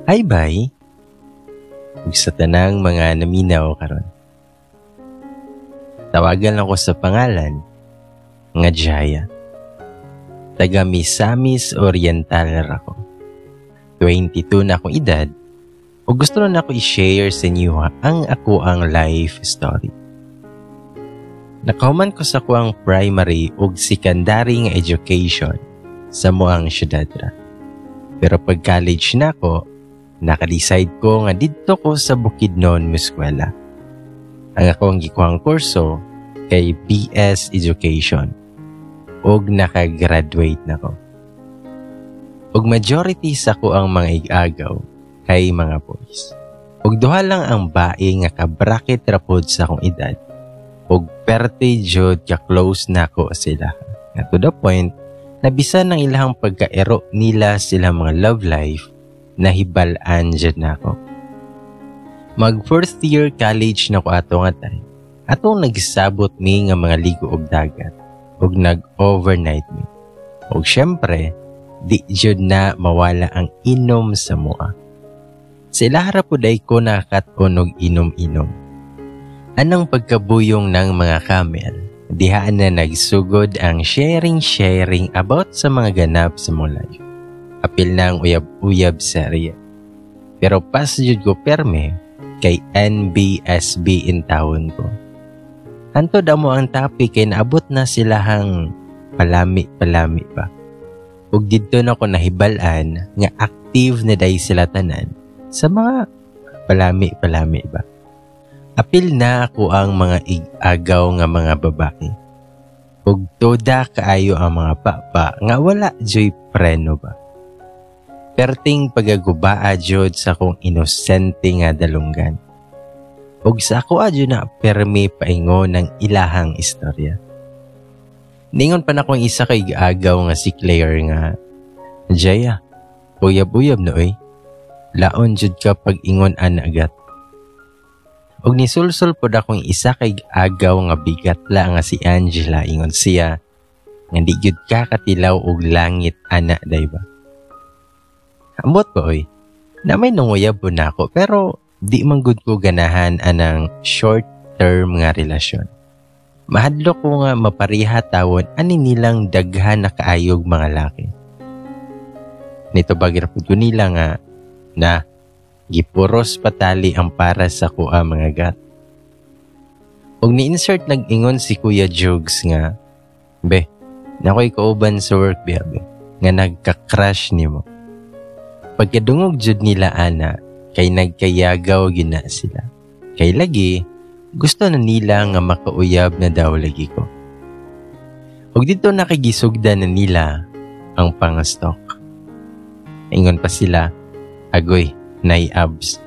Hi, bye. Ug sa tanang mga naminaw karon. Tawagan ako sa pangalan nga Jaya. Taga Misamis Oriental ako. 22 na akong edad o gusto na ako i-share sa inyo ang ako ang life story. Nakahuman ko sa kuang primary ug secondary nga education sa moang syudad ra. Pero pag college na ako, naka-decide ko nga dito ko sa Bukidnon Eskwela. Ang akong gikuhang kurso kay BS Education ug naka-graduate na ko. Ug majority sa ko ang mga igagaw kay mga boys. Ug duha lang ang bae nga ka-bracket ra pod sa akong edad. Ug perte jud ka-close na ko sila. Nga to the point na bisan ng ilang pagkaero nila sila mga love life, nahibalaan jud na ako. Mag first year college na ko ato nga time. Atong nagsabot mi nga mga ligo og dagat ug nag-overnight mi. Ug syempre, di jud na mawala ang inom sa mua. Sila harapuday ko nakakat-on og inom-inom. Anong pagkabuyong ng mga camel, dihaan na nagsugod ang sharing about sa mga ganap sa mong life. Apil na ang uyab-uyab sa area. Pero pas jud ko perme kay NBSB in taon ko. Hanto damo ang topic kay naabot na silahang palami-palami pa. Ug didto na ko nahibalan nga active na day sila tanan sa mga palami-palami ba. Apil na ako ang mga igagaw nga mga babae. Ug toda kaayo ang mga papa nga wala joy preno ba. Perting pagagubaa jud sa kong inosente nga dalunggan. Ug sa ako adyo na permi paingon ng ilahang istorya. Ningon pa na kong isa kay agaw nga si Claire nga, Jaya, uyab-uyab na oy. Laon jud ka pag ingon ana agat. Og nisulsol pod akong isa kay agaw nga bigatla nga si Angela ingon siya nga di gyud ka katilaw og langit ana day ba. Ambot ko oy. Na may nunguyab po na ako pero di man gud ko ganahan anang short term nga relasyon. Mahadlo ko nga mapariha tawon ani nilang daghan na kaayog mga laki. Nito bagir pud ko nila nga na gipuros patali ang para sa kuha mga gat. Og ni-insert nag-ingon si Kuya Jugs nga, be, nakoy kauban sa work biyabe, nga nagka-crush nimo. Pagkadungog jud nila ana, kay nagkayagaw gina sila. Kay lagi, gusto na nila nga makauyab na daw lagi ko. Og dito nakigisugda na nila ang pangastok. Ingon pa sila, agoy, nay abs.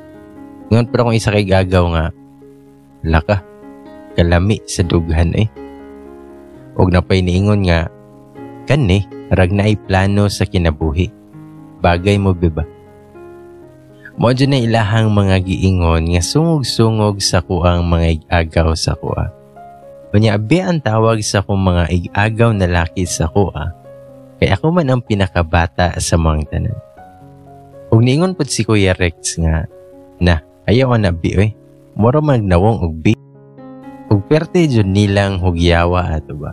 Ngon pa akong isa kay gagaw nga, laka, kalami sa dughan eh. Og napay niingon nga, kani, rag na plano sa kinabuhi. Bagay mo biba? Mo dyan na ilahang mga giingon nga sungog-sungog sa kuang mga igagaw sa kuha. Kunya abi ang tawag sa kong mga igagaw na laki sa kuha, kay ako man ang pinakabata sa mga tanan. Ug niingon pod si Kuya Rex nga, na, ayaw na bi oy, moro magnawong og bi. Ug perte jud nilang hugyawa ato ba.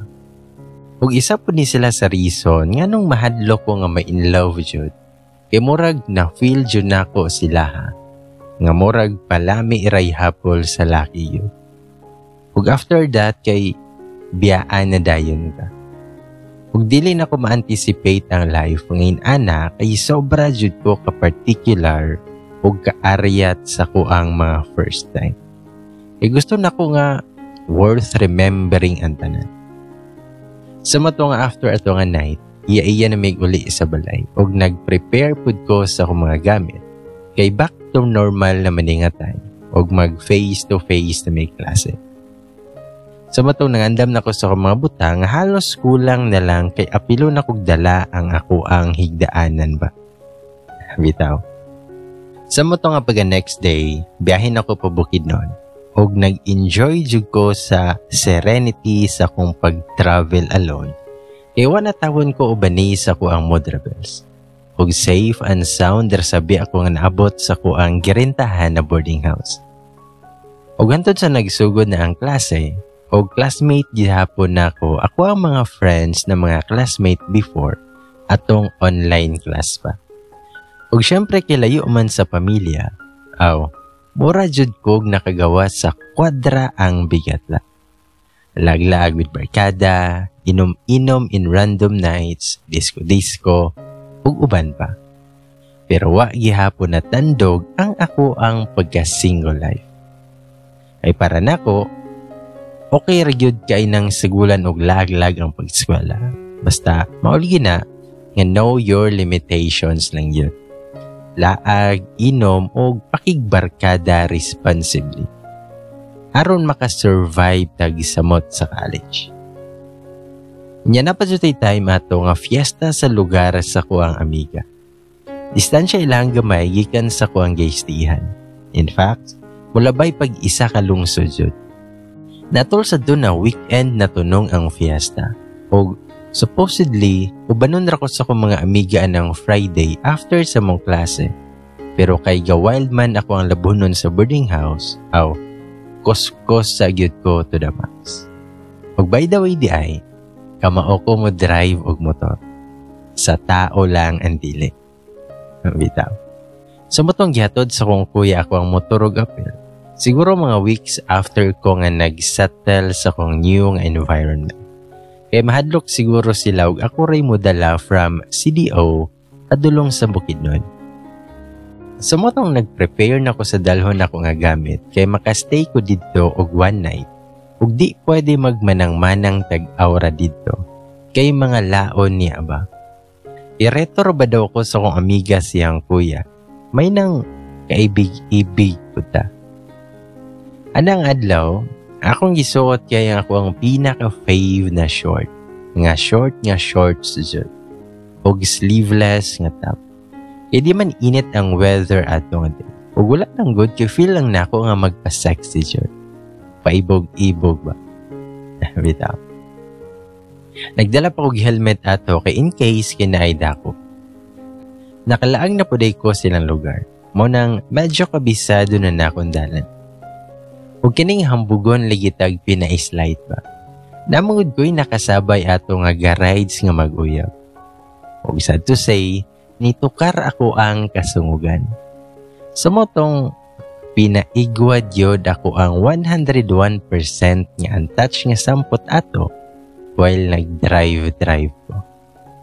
Ug isa po ni sila sa reason nga nung mahadlo ko nga may in love jud. Kay murag na feel jud nako sila ha. Nga murag palami iray hapol sa laki yun. Ug after that kay biyaan na dayon ka. Ug dili na ko ma-anticipate ang life ngayon ana kay sobra jud ko ka particular ug kaaryat sa kuang mga first time. Kay gusto na ko nga worth remembering ang tanan. Sa mato nga after ato nga night, iya na may uli sa balay ug nag-prepare pud ko sa akong mga gamit kay back to normal na maningatan ug mag face to face na may klase. Sa matong nangandam na ko sa akong mga butang, halos kulang na lang kay apilo na kog dala ang ako ang higdaanan ba. Bitaw. Sa matong nga pag next day, biyahin ako pa Bukidnon og nag-enjoy jud ko sa serenity sa kong pag-travel alone. Kaya na tawon ko ubani sa ko ang modrabels. ug safe and sound sabi ako nga naabot sa kuang girintahan na boarding house. Ug hantod sa nagsugod na ang klase, ug classmate gihapon nako ako ang mga friends na mga classmate before atong online class pa. Ug syempre kilayo man sa pamilya, mura jud kog nakagawa sa kwadra ang bigatla. Laglag with barkada, inom-inom in random nights, disco-disco, ug uban pa. Pero wa gihapon na tandog ang ako ang pagka-single life. Ay para nako, okay ra gyud kay nang sigulan og laglag ang pag-eskwela. Basta mauli na nga know your limitations lang yun. Laag, inom o pakigbarkada responsibly. Aron makasurvive tag samot sa college. Nya na pa jutay time ato nga fiesta sa lugar sa kuang amiga. Distansya ilang gamay gikan sa kuang gaystihan. In fact, mulabay pag-isa ka lungsod jud. Natol sa doon na weekend na tunong ang fiesta. O supposedly, ubanon ra ko sa kong mga amiga ng Friday after sa mong klase. Pero kay ga-wild man ako ang labunon sa boarding house, kos-kos sa gyud ko to the max. Og by the way di ay, kamao ko mo drive og motor. Sa tao lang ang dili. Bitaw. Sumutong gihatod sa kong kuya ako ang motor og apel. Siguro mga weeks after ko nga nag-settle sa kong new nga environment. Kaya mahadlok siguro sila og ako ray modala from CDO adulong sa Bukidnon. Sumutong nag-prepare na ko sa dalhon ako nga gamit kaya makastay ko dito og one night. Ug di pwede magmanang-manang tag-aura dito kay mga laon niya ba. I-retro ba daw ko sa kong amiga siyang kuya? May nang kaibig-ibig ko ta. Anang adlaw, akong gisuot kaya ako ang pinaka-fave na short. Nga shorts jud. Og sleeveless nga top. Kaya di man init ang weather ato nga day. Ug wala nang good kay feel lang nako nga magpa-sexy jud. Paibog-ibog ba? Bitaw. Nagdala pa kong helmet ato kay in case kinaida ko. Nakalaang na puday ko silang lugar. Mo nang medyo kabisado na nakundalan. Huwag kining hambugon ligitag pina-slide ba. Namungod ko'y nakasabay ato nga ga-rides nga mag-uyab. Huwag sad to say, nitukar ako ang kasungugan. Sumotong pinaigwad yod ako ang 101% nga untouched nga sampot ato while nag-drive ko.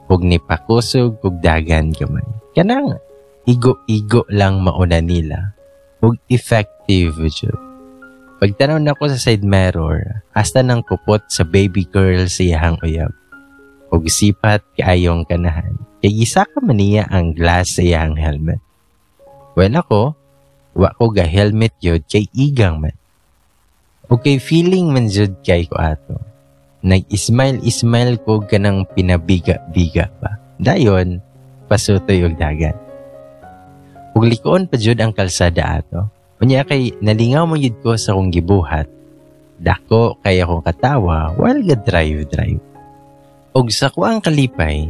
Huwag ni pakusog ug dagan gamay. Kanang igo-igo lang mauna nila. Huwag effective jud. Pagtanaw na ko sa side mirror, hasta nang kupot sa baby girl sa iyahang uyab. Huwag sipat kaayong kanahan. Kaya isa ka maniya ang glass sa iyahang helmet. Well ako, wa ko ga helmet yod kay igang man. O kay feeling man jud kay ko ato. Nag-smile ko ganang pinabiga-biga pa. Dayon, pasutoy og dagan. Ug likoon pa jud ang kalsada ato. Unya kay nalingaw mo yun ko sa kong gibuhat. Dako kay akong katawa while ga-drive. Og sa kuang kalipay,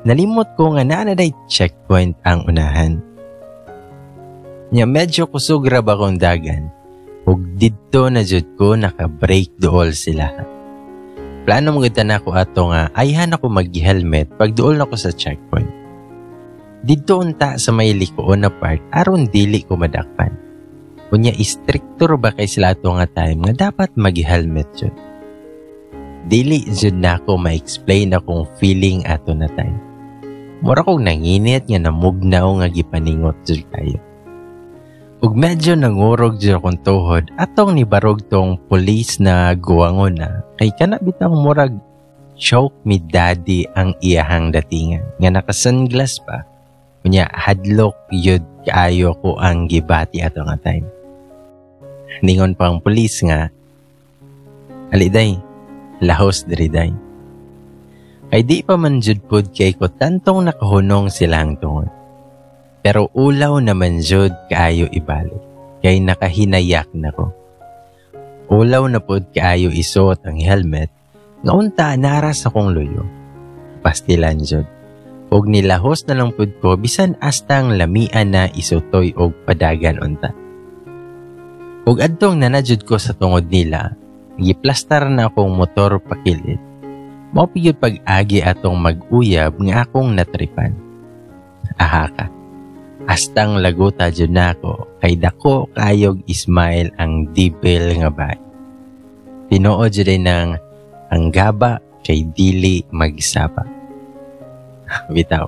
nalimot ko nga naa na day checkpoint ang unahan. Nya medyo kusog ra ba kong dagan. Ug didto na jud ko naka-brake dool sila. Plano mo gita na ko ato nga ayhan ako mag-helmet pag dool na ko sa checkpoint. Didto unta sa may likoon na part aron dili ko madakpan. Unya istriktor ba kay sila ato nga time nga dapat mag-helmet jud. Dili jud na ako ma-explain akong feeling ato na time. Mura kong nanginit nga namugnaw nga gipaningot jud kayo. Ug medyo nangurog jud akong tuhod atong nibarog tong police na guwangon na kay kana bitang murag choke me daddy ang iyahang datingan nga naka-sunglass pa. Unya hadlok yud kaayo ko ang gibati ato nga time. Ningon pa ang police nga, aliday, lahos diri day. Kay di pa man jud pod kay ko tantong nakahunong silang tungod. Pero ulaw naman jud kaayo ibalik, kay nakahinayak na ko. Ulaw na pod kaayo isuot ang helmet, nga unta naras akong luyo. Pastilan jud. Og nilahos na lang pud ko bisan astang lamian na isutoy og padagan unta. Og adtong nanajud ko sa tungod nila, giplastar na akong motor pakilid. Mao piyud pag-agi atong mag-uyab nga akong natripan. Aha ka. Astang laguta jud nako kay dako kayog ismail ang dibel nga bay. Tinuod jud ng ang gaba kay dili magsaba. Bitaw.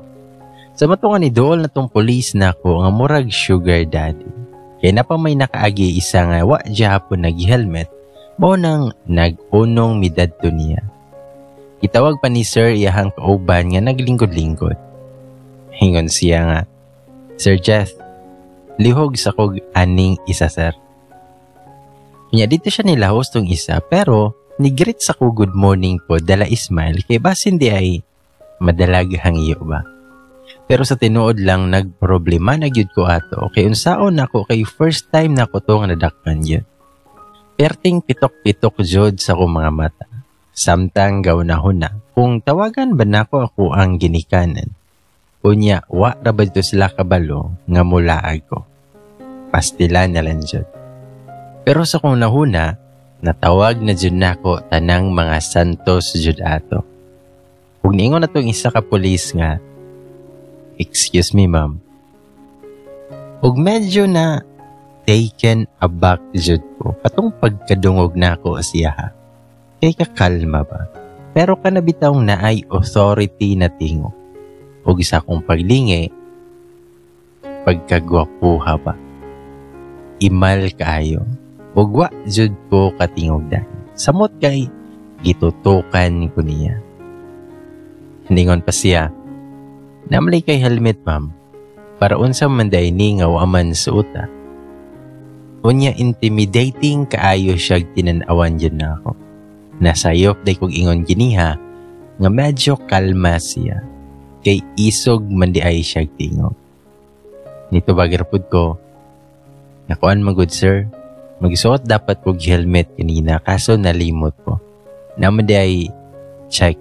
Sa matungan ni Dool na tong pulis nako nga murag sugar daddy. Kay na pa may nakaagi isa nga wa gyapon nag-helmet, mao nang nag-unong midadto niya. Itawag pa ni Sir iyahang kauban nga naglingkod-lingkod. Hingon siya nga, Sir Jeff, lihog sa kog aning isa sir. Kanya dito siya nilahos tong isa pero nigreet sa ko good morning po dala Ismail kay basin di ay madalag hangyo ba. Pero sa tinuod lang nagproblema na gyud ko ato kay unsaon nako kay first time nako to nga nadakpan gyud. Perting pitok-pitok jud sa ko mga mata. Samtang gawnahon na kung tawagan ba nako ako ang ginikanan. Unya wa ra ba dito sila kabalo nga mulaag ko. Pastilan na lang jud. Pero sa kung nahuna natawag na jud nako tanang mga santos jud ato. Ug niingon na tong isa ka pulis nga, excuse me ma'am. Ug medyo na taken aback jud ko katong pagkadungog nako siya ha. Kay kakalma ba? Pero kanabitawng naay authority na tingo. Ug isa kong paglingi, pagkagwapuha ba? Imal kaayo. Ug wa jud ko katingog dahil. Samot kay gitutukan ko niya. Ningon pa siya, namlay kay helmet ma'am, para unsa man day ni nga waman suota. Unya intimidating kaayo siya tinan-awan dyan na ako. Nasayop day kong ingon giniha, nga medyo kalma siya, kay isog man di ay siya tingog. Nito bagirapod ko, nakuan man good sir, magsuot dapat kong helmet kanina kaso nalimot ko. Naman di ay check.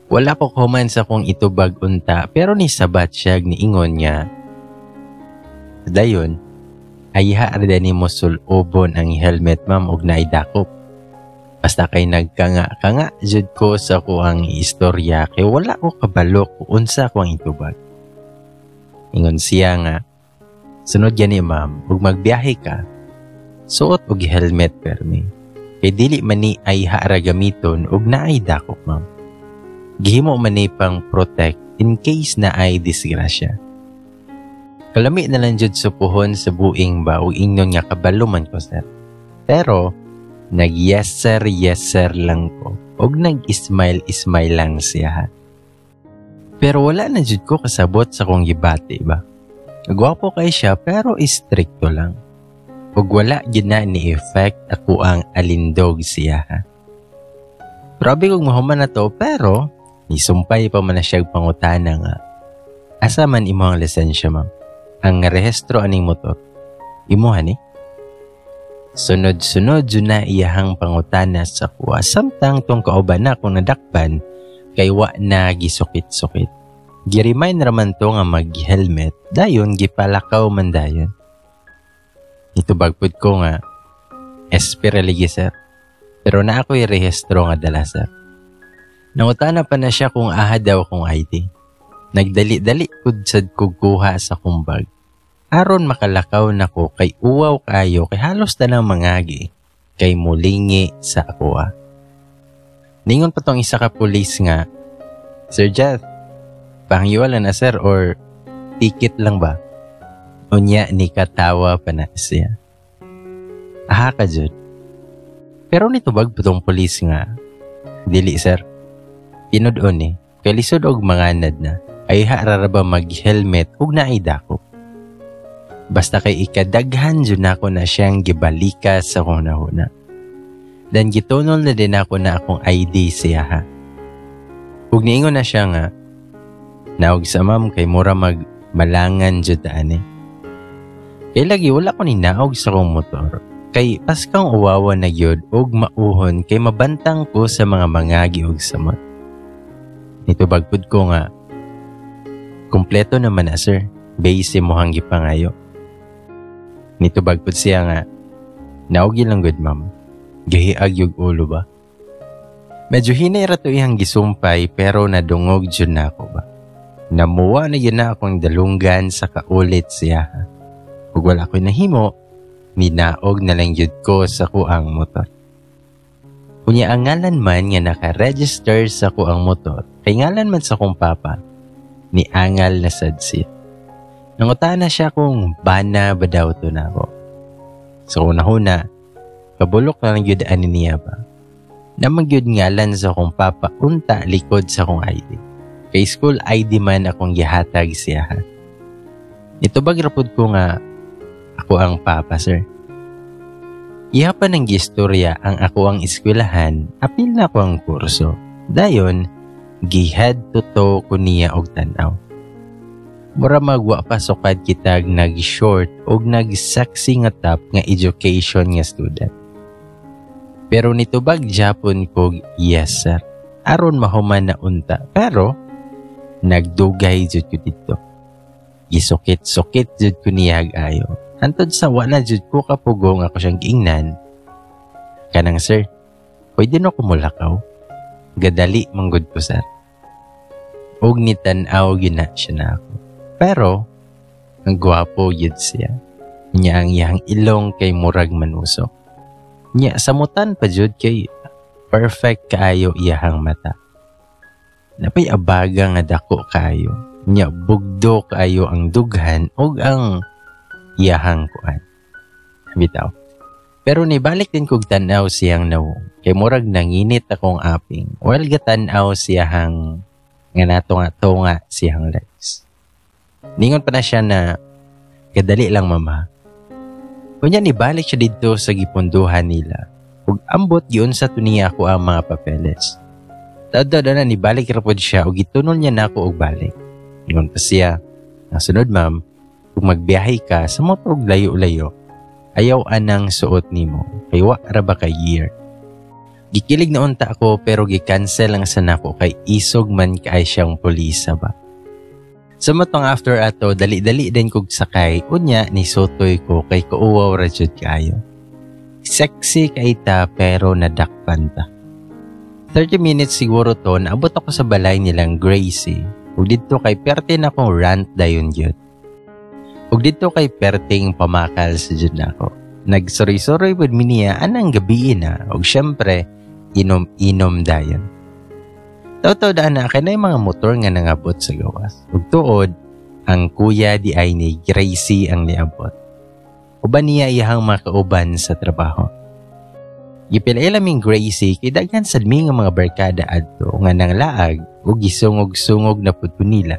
Wala ko kuman sa kong itubag unta pero ni sabat siya ni ingon niya. Dayon, ay haarda ni mo sulobon ang helmet ma'am og naidakop. Basta kay nagkanga-kanga jud ko sa kuang istorya kay wala ko kabalo kung unsa ko ang itubag. Ingon siya nga, sunod gani ma'am, ug magbiyahe ka, suot og helmet permi. Kay dili man ni ay haara gamiton og naay dakop ma'am. Gihimo man ni pang protect in case na ay disgrasya. Kalami na lang jud supuhon sa buing ba o ingnon nga kabalo man ko sir. Pero nag-yes sir lang ko og nag-smile lang siya. Pero wala na jud ko kasabot sa kong gibati ba. Gwapo kay siya pero istrikto lang. Ug wala gid na ni effect ako ang alindog siya. Grabe kong mahuman na to pero isumpay pa man na siya pangutana nga. Asa man imo ang lisensya ma'am? Ang rehistro aning motor. Imo hani? Sunod-sunod yun na iyahang pangutana sa kuwa. Samtang tong kauban na kung nadakpan, kay wa na gisukit-sukit. Giremind raman to nga mag-helmet, dayon gipalakaw man dayon. Ito bagpud ko nga, espiraligi sir. Pero na ako'y rehistro nga dala sir. Nangutana pa na siya kung aha daw kong ID. Nagdali-dali kudsad kukuha sa kumbag. Aron makalakaw na ko kay uwaw kayo kay halos na ng mangagi kay mulingi sa akuha. Ningon pa tong isa ka pulis nga, Sir Jeff, panghiwala na sir or ticket lang ba? Unya ni katawa pa na siya. Aha ka jud. Pero nitubag pa tong pulis nga, dili sir. Tinudon ni, kay lisod og manganad na, ay haarara ba mag-helmet ug naidakop. Basta kay ikadaghan jud nako na siyang gibalika sa hunahuna. Dan gitunol na din ako na akong ID siya ha. Ug niingon na siya nga, naog sa ma'am kay mura magmalangan jud ani. Kay lagi wala ko ni naog sa kong motor. Kay paskang uwawa na gyud og mauhon kay mabantang ko sa mga mangagi og samot. Nito bagpud ko nga, Kompleto naman na sir, base mo hanggi pangayo. Nito bagpod siya nga, naugi lang good ma'am, gahiag yung ulo ba? Medyo hinay rato ihang gisumpay pero nadungog dyan na ako ba? Namuwa na yun na akong dalunggan sa kaulit siya. Kung wala ko'y nahimo, minaog na lang yun ko sa kuang motor. Kunya ang ngalan man nga naka-register sa kuang motor, kay ngalan man sa kong papa, ni angal na sadsit. Nangutaan na siya kung bana ba daw to na ako. So una-una, kabulok na lang yun niya ba? Namang yun ngalan sa kong papa unta likod sa kong ID. Kay school ID man akong gihatag siya. Ito bagrapod ko nga ako ang papa sir. Iha pa ng gistorya ang ako ang eskwelahan, apil na ko ang kurso. Dayon, gihad to ko niya og tanaw. Mura magwa pa sukad kitag nag-short og nag-sexy nga top nga education nga student. Pero nito bag Japon ko, yes sir. Aron mahuman na unta. Pero, nagdugay jud ko dito. Gisukit-sukit jud ko niya ayo. Antod sa wala jud ko kapugong ako siyang giingnan. Kanang sir, pwede no kumulakaw. Gadali manggod ko sir. Og nitanaw yun na siya na ako. Pero, ang gwapo yun siya. Nya ang iyang ilong kay murag manusok. Nya samutan pa jud kay perfect kaayo iyahang mata. Napay abaga nga dako kaayo. Nya bugdo kaayo ang dughan og ang iyahang kuan. Bitaw. Pero nibalik din kog tanaw siyang nawong. Kay murag nanginit akong aping. Well gatanaw siyang nga natunga-tunga siyang legs. Ningon pa na siya na kadali lang mama. Kunya nibalik siya dito sa gipunduhan nila. Ug ambot yun sa tuniya ko ang mga papeles. Tado na nibalik rapod siya ug gitunol niya nako og balik. Ningon pa siya, nasunod ma'am, kung magbiyahe ka sa motor og layo-layo, ayaw anang suot nimo. Kay wa ra ba kay year. Gikilig na unta ako pero gi-cancel ang sanako kay isog man kay siyang pulisa ba. Sa matong after ato, dali-dali din kog sakay, unya ni sotoy ko kay kauwaw ra jud kayo. Sexy kay ta pero nadakpan ta. 30 minutes siguro to, naabot ako sa balay nilang Gracie. Ug dito kay perte na akong rant dayon jud. Ug dito kay perting pamakal sa jud nako. Nagsory-sory with niya anang gabi na ug syempre inom-inom dayon. Taw-taw daan na kay na mga motor nga nangabot sa gawas. Ug tuod, ang kuya di ay ni Gracie ang niabot. Uban niya iyahang mga kauban sa trabaho. Gipilay laming Gracie kay daghan sad mi nga mga barkada adto nga nanglaag ug gisungog-sungog na pud nila.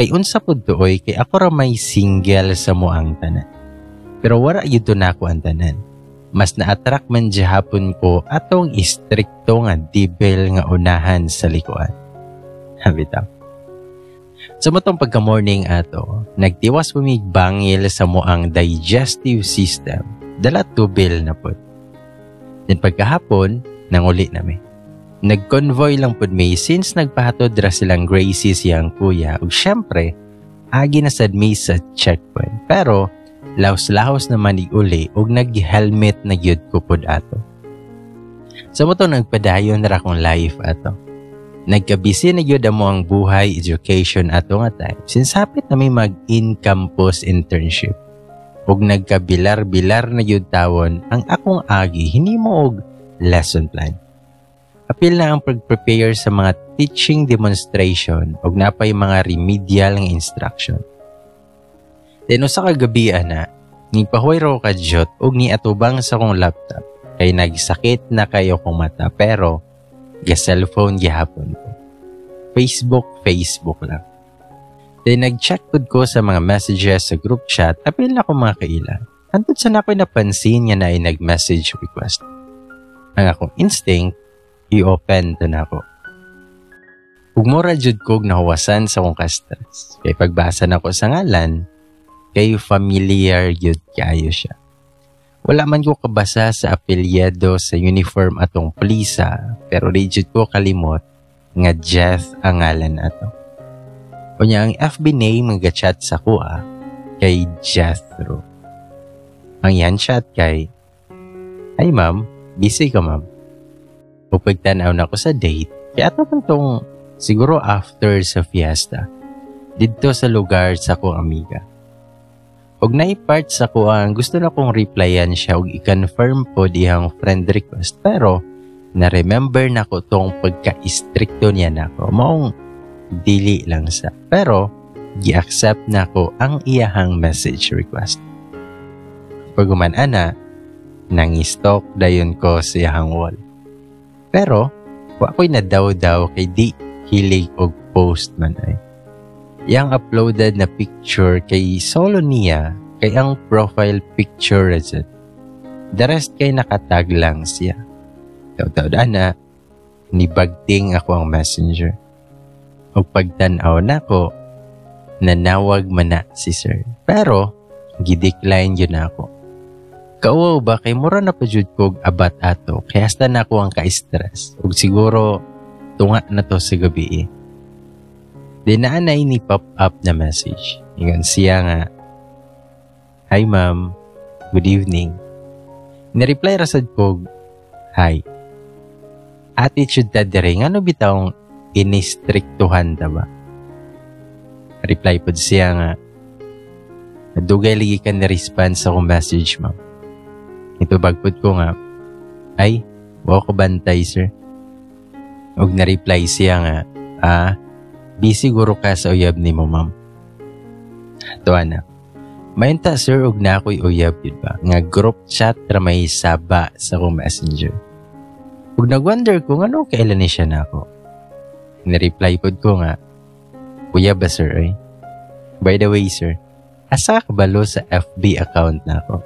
Kay unsa pud tuoy kay ako ra may single sa moang tanan. Pero wala yun to nako ang tanan. Mas na-attract man hapon ko atong istrikto nga dibel nga unahan sa likuan. Habitaw. Sa matong pagka-morning ato, nagtiwas pumigbangil sa moang digestive system. Dala tubel na pod. Then pagkahapon, nanguli nami. Nag-convoy lang pod may since nagpahatod ra silang Gracie siyang kuya. Ug syempre, agi na sad mi sa checkpoint. Pero, laos-lahos naman uli ug nag-helmet na gyud ko pod ato. Sa moto nagpadayon ra akong life ato. Nagkabisi na gyud amo ang buhay education ato nga time since hapit na may mag-in-campus internship. Ug nagkabilar-bilar na gyud tawon ang akong agi hinimo og lesson plan. Apil na ang pag-prepare sa mga teaching demonstration ug napay mga remedial nga instruction. Then sa kagabi na, nipahuay raw ka jot ug ni atubang sa kong laptop. Kay nagsakit na kayo kong mata pero ga-cellphone gihapon ko. Facebook lang. Then nag-check ko sa mga messages sa group chat apil na ko mga kaila. Antod sa nako'y napansin nga na ay nag-message request. Ang akong instinct, i-open to na ako. Ug mura jud kog nahuwasan sa kong ka-stress. Kay pagbasa na ko sa ngalan, kay familiar yun kayo siya. Wala man ko kabasa sa apelyido sa uniform atong pulisa, pero legit ko kalimot nga Jeff ang ngalan ato. Unya ang FB name nga chat sa kuha kay Jethro. Ang yan chat kay, "Hi ma'am, busy ka ma'am?" Pagtanaw na ako sa date, kaya ato man tong siguro after sa fiesta, dito sa lugar sa akong amiga. Og naipart sa kuha, gusto na kong replyan siya og i-confirm po dihang friend request, pero na-remember na ko tong pagka-istrikto niya na ko. Maong dili lang sa. Pero, gi-accept na ko ang iyahang message request. Pag ana, nang-stalk dayon ko sa iyahang wall. Pero, ako'y nadaw-daw kay di hilig og post man ay. Yang uploaded na picture kay solo niya, kay ang profile picture reset. The rest kay nakatag lang siya. Taw-taw na, nibagting ako ang messenger. O pagtanaw na ko, nanawag man na si sir. Pero, gidecline yun ako. Kauwaw ba kay mura na pa jud kog abat ato, kaya hasta na ako ang ka-stress. O siguro, tunga na to sa gabi eh. Dinaanay ni pop-up na message. Ingon siya nga, "Hi ma'am, good evening." Nireply rasad ko, "Hi. Attitude ta dire, ngano bitawng inistriktuhan ta ba?" Reply pod siya nga, "Dugay lagi ka na response sa akong message ma'am." Ito bagpod ko nga, "Ay, wa ko bantay sir." Og na-reply siya nga, "Busy guro ka sa uyab ni mo, ma'am." Tuwa na. Mayunta, sir, og na ako'y uyab, yun ba? Nga group chat na may saba sa akong messenger. Ug nag-wonder ko, ano kailan ni siya na ako? Nireply pod ko nga, "Uyab ba, sir, eh? By the way, sir, asa ka balo sa FB account na ako?"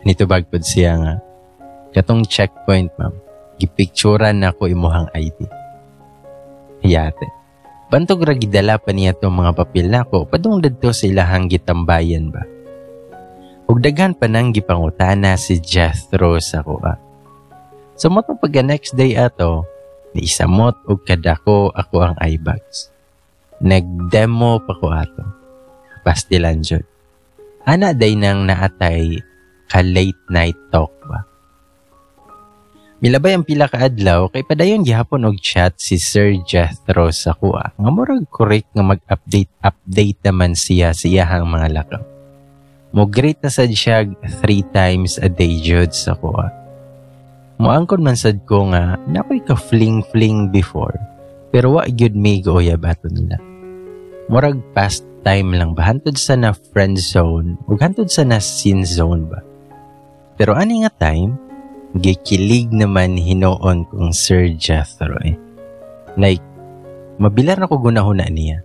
Nitubag pod siya nga, "Katong checkpoint, ma'am. Gipicturan na ako imuhang ID." Yate. Bantog ra gidala pa niya itong mga papel na ko, padung dadto sa ilahang gitambayan ba. Ug daghan pa nang gipangutana si Jethro sa kuha. So mo pagka next day ato, niisamot og kadako ako ang eyebags. Nagdemo pa ko ato. Pastilan jud. Ana day nang naatay ka late night talk ba. Milabay ang pila ka adlaw kay padayon gihapon og chat si Sir Jethro sa kuha. Nga murag correct nga mag-update naman siya sa iyahang mga lakaw. Mo-greet na sad siya 3 times a day jud sa kuha. Moangkon man sad ko nga nakoy ka fling-fling before, pero wa gyud may goyab ato nila. Murag past time lang ba, hantod sa na friend zone ug hantod sa na sin zone ba. Pero ani nga time, gikilig naman hinoon kong Sir Jethro eh. Like, mabilar na ko gunahuna niya.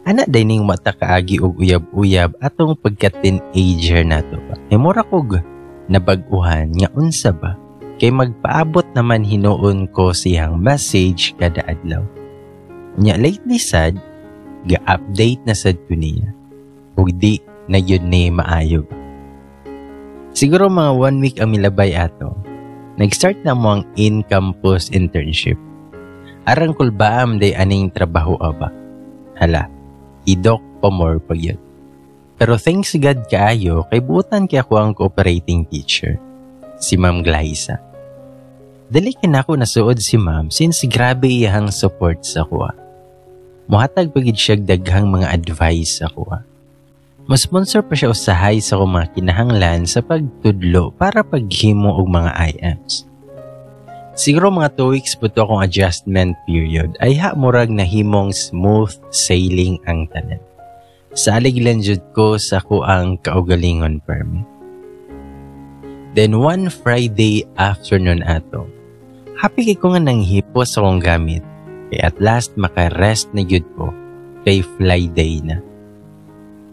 Ana day ning mata kaagi og uyab-uyab atong pagka-teenager nato ba. E mura kog nabag-uhan nga unsa ba? Kay magpaabot naman hinoon ko siyang message kada adlaw. Nya lately sad, ga-update na sad ko niya. Ug di na yun ni maayo ba. Siguro mga 1 week ang milabay ato. Nag-start na mo ang in-campus internship. Arang kulbaam day aning trabaho ba. Hala, idok pa more pag yun. Pero thanks God kaayo, kay buutan kay ako ang cooperating teacher, si Ma'am Glyza. Dali ka na ako nasuod si Ma'am since grabe iyahang support sa kuha. Muhatag pagid siya daghang mga advice sa kuha. Mas-sponsor pa siya usahay sa akong mga kinahanglan sa pagtudlo para paghimo og mga IMs. Siguro mga 2 weeks po to akong adjustment period ay murag na himong smooth sailing ang tanan. Salig lang jud ko sa kuang kaugalingon permi. Then one Friday afternoon ato, happy kay ko nga nanghipo sa akong gamit. Kay at last makarest na jud ko kay fly day na.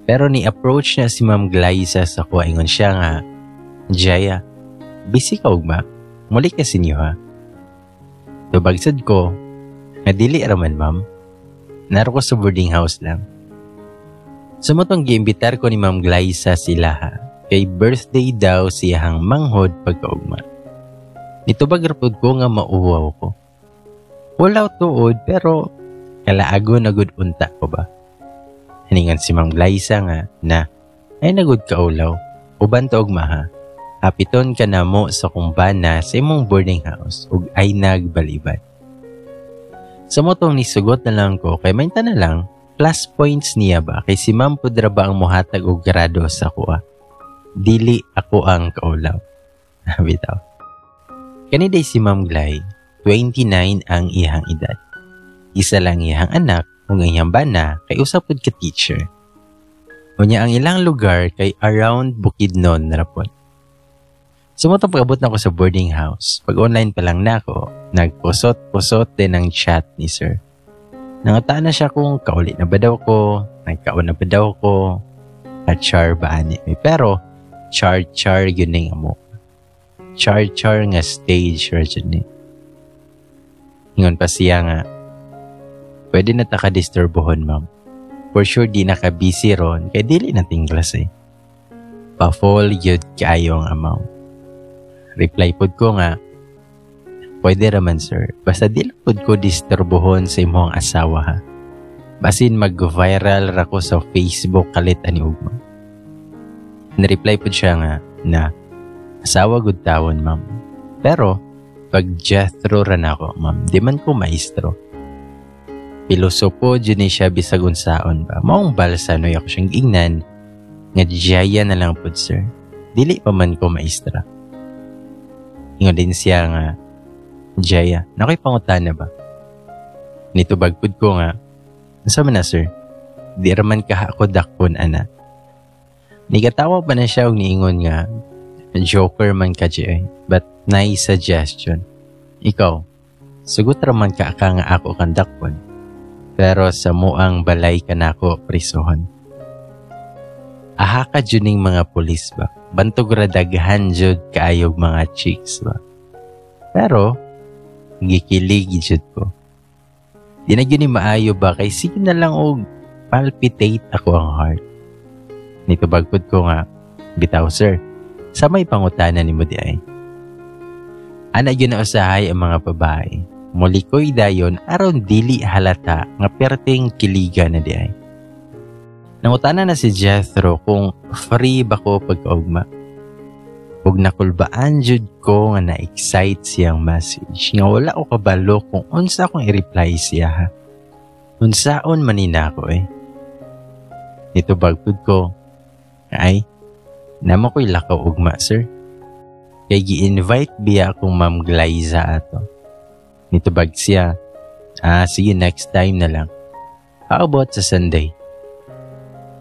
Pero ni-approach na si Ma'am Glyza sa ko, ingon siya nga, "Jaya, busy ka ugma? Muli ka sinyo ha?" Tubagsad ko, "Nadili raman ma'am. Naro ko sa boarding house lang." Sumutong giimbitar ko ni Ma'am Glyza sila ha, kay birthday daw siyahang manghod pagkaugma. Nitubag rapod ko nga mauwaw ko. Wala tuod pero kalaago na gud unta ko ba. Hiningan si Ma'am Glyza nga na ay nagud kaulaw. Uban to og maha. Hapiton ka na mo sa kumbana sa imong boarding house ug ay nagbalibad. Sa motong nisugot na lang ko kay mainta na lang plus points niya ba kay si Ma'am pudra ba ang muhatag og grado sa kuha. Dili ako ang kaulaw. Bitaw. Kaniday si Ma'am Gly, 29 ang iyang edad. Isa lang iyang anak ug iyang bana kay usa pud ka teacher. Unya ang ilang lugar kay around Bukidnon ra pod. Sumutong pag-abot na ako sa boarding house. Pag online pa lang na ako, nagpusot-pusot din ang chat ni sir. Nangataan na siya kung kauli na ba daw ko, nagkaon na ba daw ko, at char ba ani. Pero, char yun nga mo. Char nga stage ra dyan eh. Ingon pa siya nga, pwede na taka-disturbohon ma'am. For sure di naka-busy ron, kaya dili nating class eh. Pa-fall yun kayo ang amount. Reply pod ko nga, pwede raman sir, basta di lang pod ko disturbohon sa imong asawa ha. Basin mag-viral ra ko sa Facebook kalit ani ugma. Na-reply pod siya nga na, asawa good tawon ma'am. Pero, pag Jethro ra na ako ma'am, di man ko maestro. Pilosopo dyan siya bisag unsaon ba. Maong balsa no ako siyang ingnan, nga jaya na lang pod sir. Dili pa man ko maestra. Ingon din siya nga, Jaya, nakoy pangutana ba? Nito bagpod ko nga, nasa man na sir? Di raman ka ako dakpon ana. Nigatawa pa na siya og niingon nga, joker man ka Jay, but nice suggestion. Ikaw, sugot raman ka nga ako kang dakpon. Pero sa muang balay ka na ako prisohon. Aha ka dyan mga pulis ba? Bantog radaghan dyan kaayog mga chicks ba? Pero, gikilig dyan ko. Di na yun maayo ba? Kay sige na lang og palpitate ako ang heart. Nito bagpod ko nga, bitaw sir, sa may pangutana ni mo di ay. Ana yun na usahay ang mga babae. Muli ko'y dayon aron dili halata nga perting kiliga na di ay. Nangutana na si Jethro kung free ba ko pagkaugma. Huwag nakulbaan jud ko nga na-excite siyang message. Nga wala ko kabalo kung unsa akong i-reply siya ha. Unsaon manina ko eh. Nito bagpud ko. Ay, nama ko'y lakaw ugma sir. Kay gi-invite biya akong Ma'am Glyza ato. Nito bag siya. Sige next time na lang. How about sa Sunday?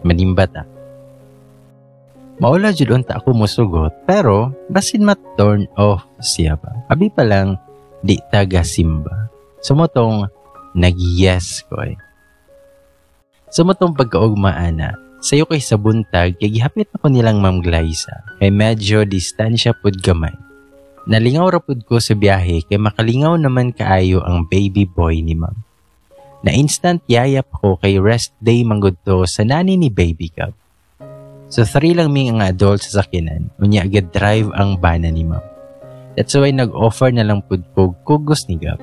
Manimbat Maula jud unta ako musugot, pero basin ma-turn off siya ba. Abi pa lang, di taga simba. Sumutong nag-yes ko eh. Sumutong pagkaugmaan na, sayo kay sa buntag, kay gihapit ako nilang Ma'am Glyza, kay medyo distansya pud gamay. Nalingaw rapod ko sa biyahe, kay makalingaw naman kaayo ang baby boy ni ma'am. Na instant yayap ko kay rest day manggod to sa nani ni baby cub. So 3 lang ming nga adult sa sakinan, unya agad drive ang bana ni ma'am. That's why nag-offer na lang pud ko kugos ni Gab.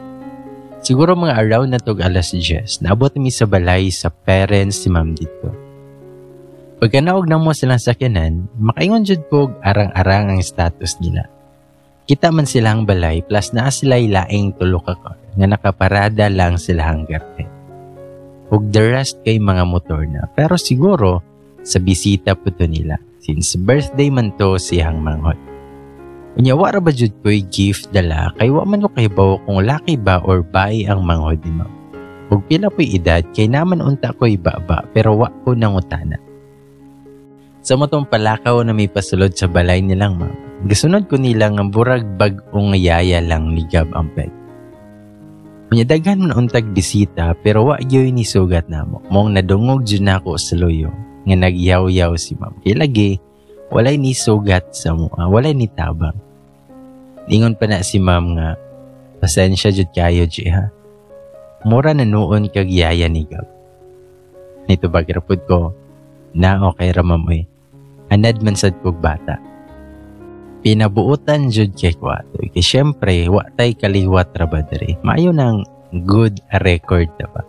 Siguro mga around na tog alas 10, naabot mi sa balay sa parents si ma'am dito. Pagka naog na mo silang sakinan, makaingon jud ko arang-arang ang status nila. Kita man silang balay plus naa sila'y laing tulo ka car nga nakaparada lang silang garden. Ug the rest kay mga motor na. Pero siguro sa bisita po to nila since birthday man to siyang manghod. Unya wara ba jud ko'y gift dala kay wa man ko kahibaw kung laki ba or bae ang manghod ni ma'am. Ug pila po'y edad kay naman unta ko'y baba pero wa ko nangutana. Sa motong palakaw na may pasulod sa balay nilang ma'am. Gasunod ko nilang ang burag bag-ong yaya lang ni Gab ang peg. Manyadaghan man untag bisita pero wa gyoy ni sugat na mo. Mong nadungog dyan ako sa loyo nga nagyaw-yaw si ma'am. Kaya lagi, walay ni sugat sa mua, walay ni tabang. Ingon pa na si ma'am nga, pasensya jud kayo dyan ha. Mura na noon kag yaya ni Gab. Nito bagirapod ko, na okay ra ma'am eh. Anad man sad kog bata. Pinabuutan jud kay kwato. Kaya syempre, wa tay kaliwat ra ba diri. Maayo ng good record na ba?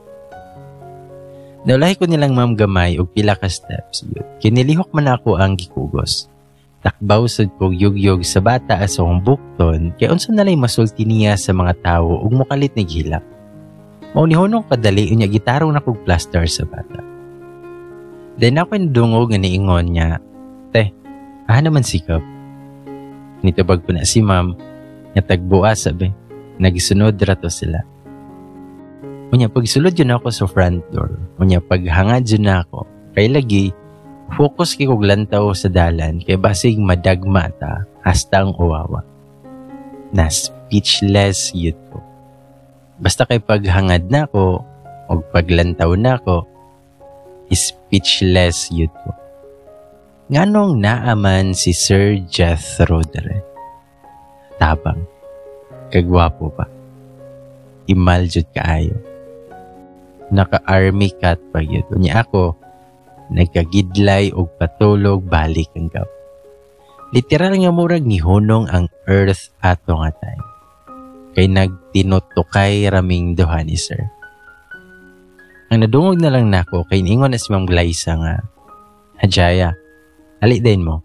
Naulahi ko nilang ma'am gamay og pila ka steps. Kinilihok man ako ang gikugos. Takbaw sad kog yugyog sa bata sa akong bukton kay unsa nalay masulti niya sa mga tawo ug mokalit ni gihilak. Mao ni hunong kadali unya gitarong na kog plaster sa bata. Then ako ndungog nga niingon niya, "Te, naman sikap." Nitubag ko na si ma'am, nga tagbuas sabi, nagisunod rato sila. Unya pagsulod yun ako sa front door, unya paghangad yun ako, kay lagi, focus kay kog lantaw sa dalan, kay basig madagma ta, hasta ang uwawa. Na speechless yun ko. Basta kay paghangad na ko, o paglantaw na ko, speechless yun ko. Nganong naaman si Sir Jethro dere. Tabang. Kagwapo pa. Imal jud kaayo. Naka-army cat pa yun. Unya ako, nagkagidlay og patulog balik ang gap. Literal nga murag ni hunong ang earth ato nga time. Kay nagtinutukay raming duha ni Sir. Ang nadungog na lang nako kay niingon na si Ma'am Glyza nga, "Hajaya, hali din mo."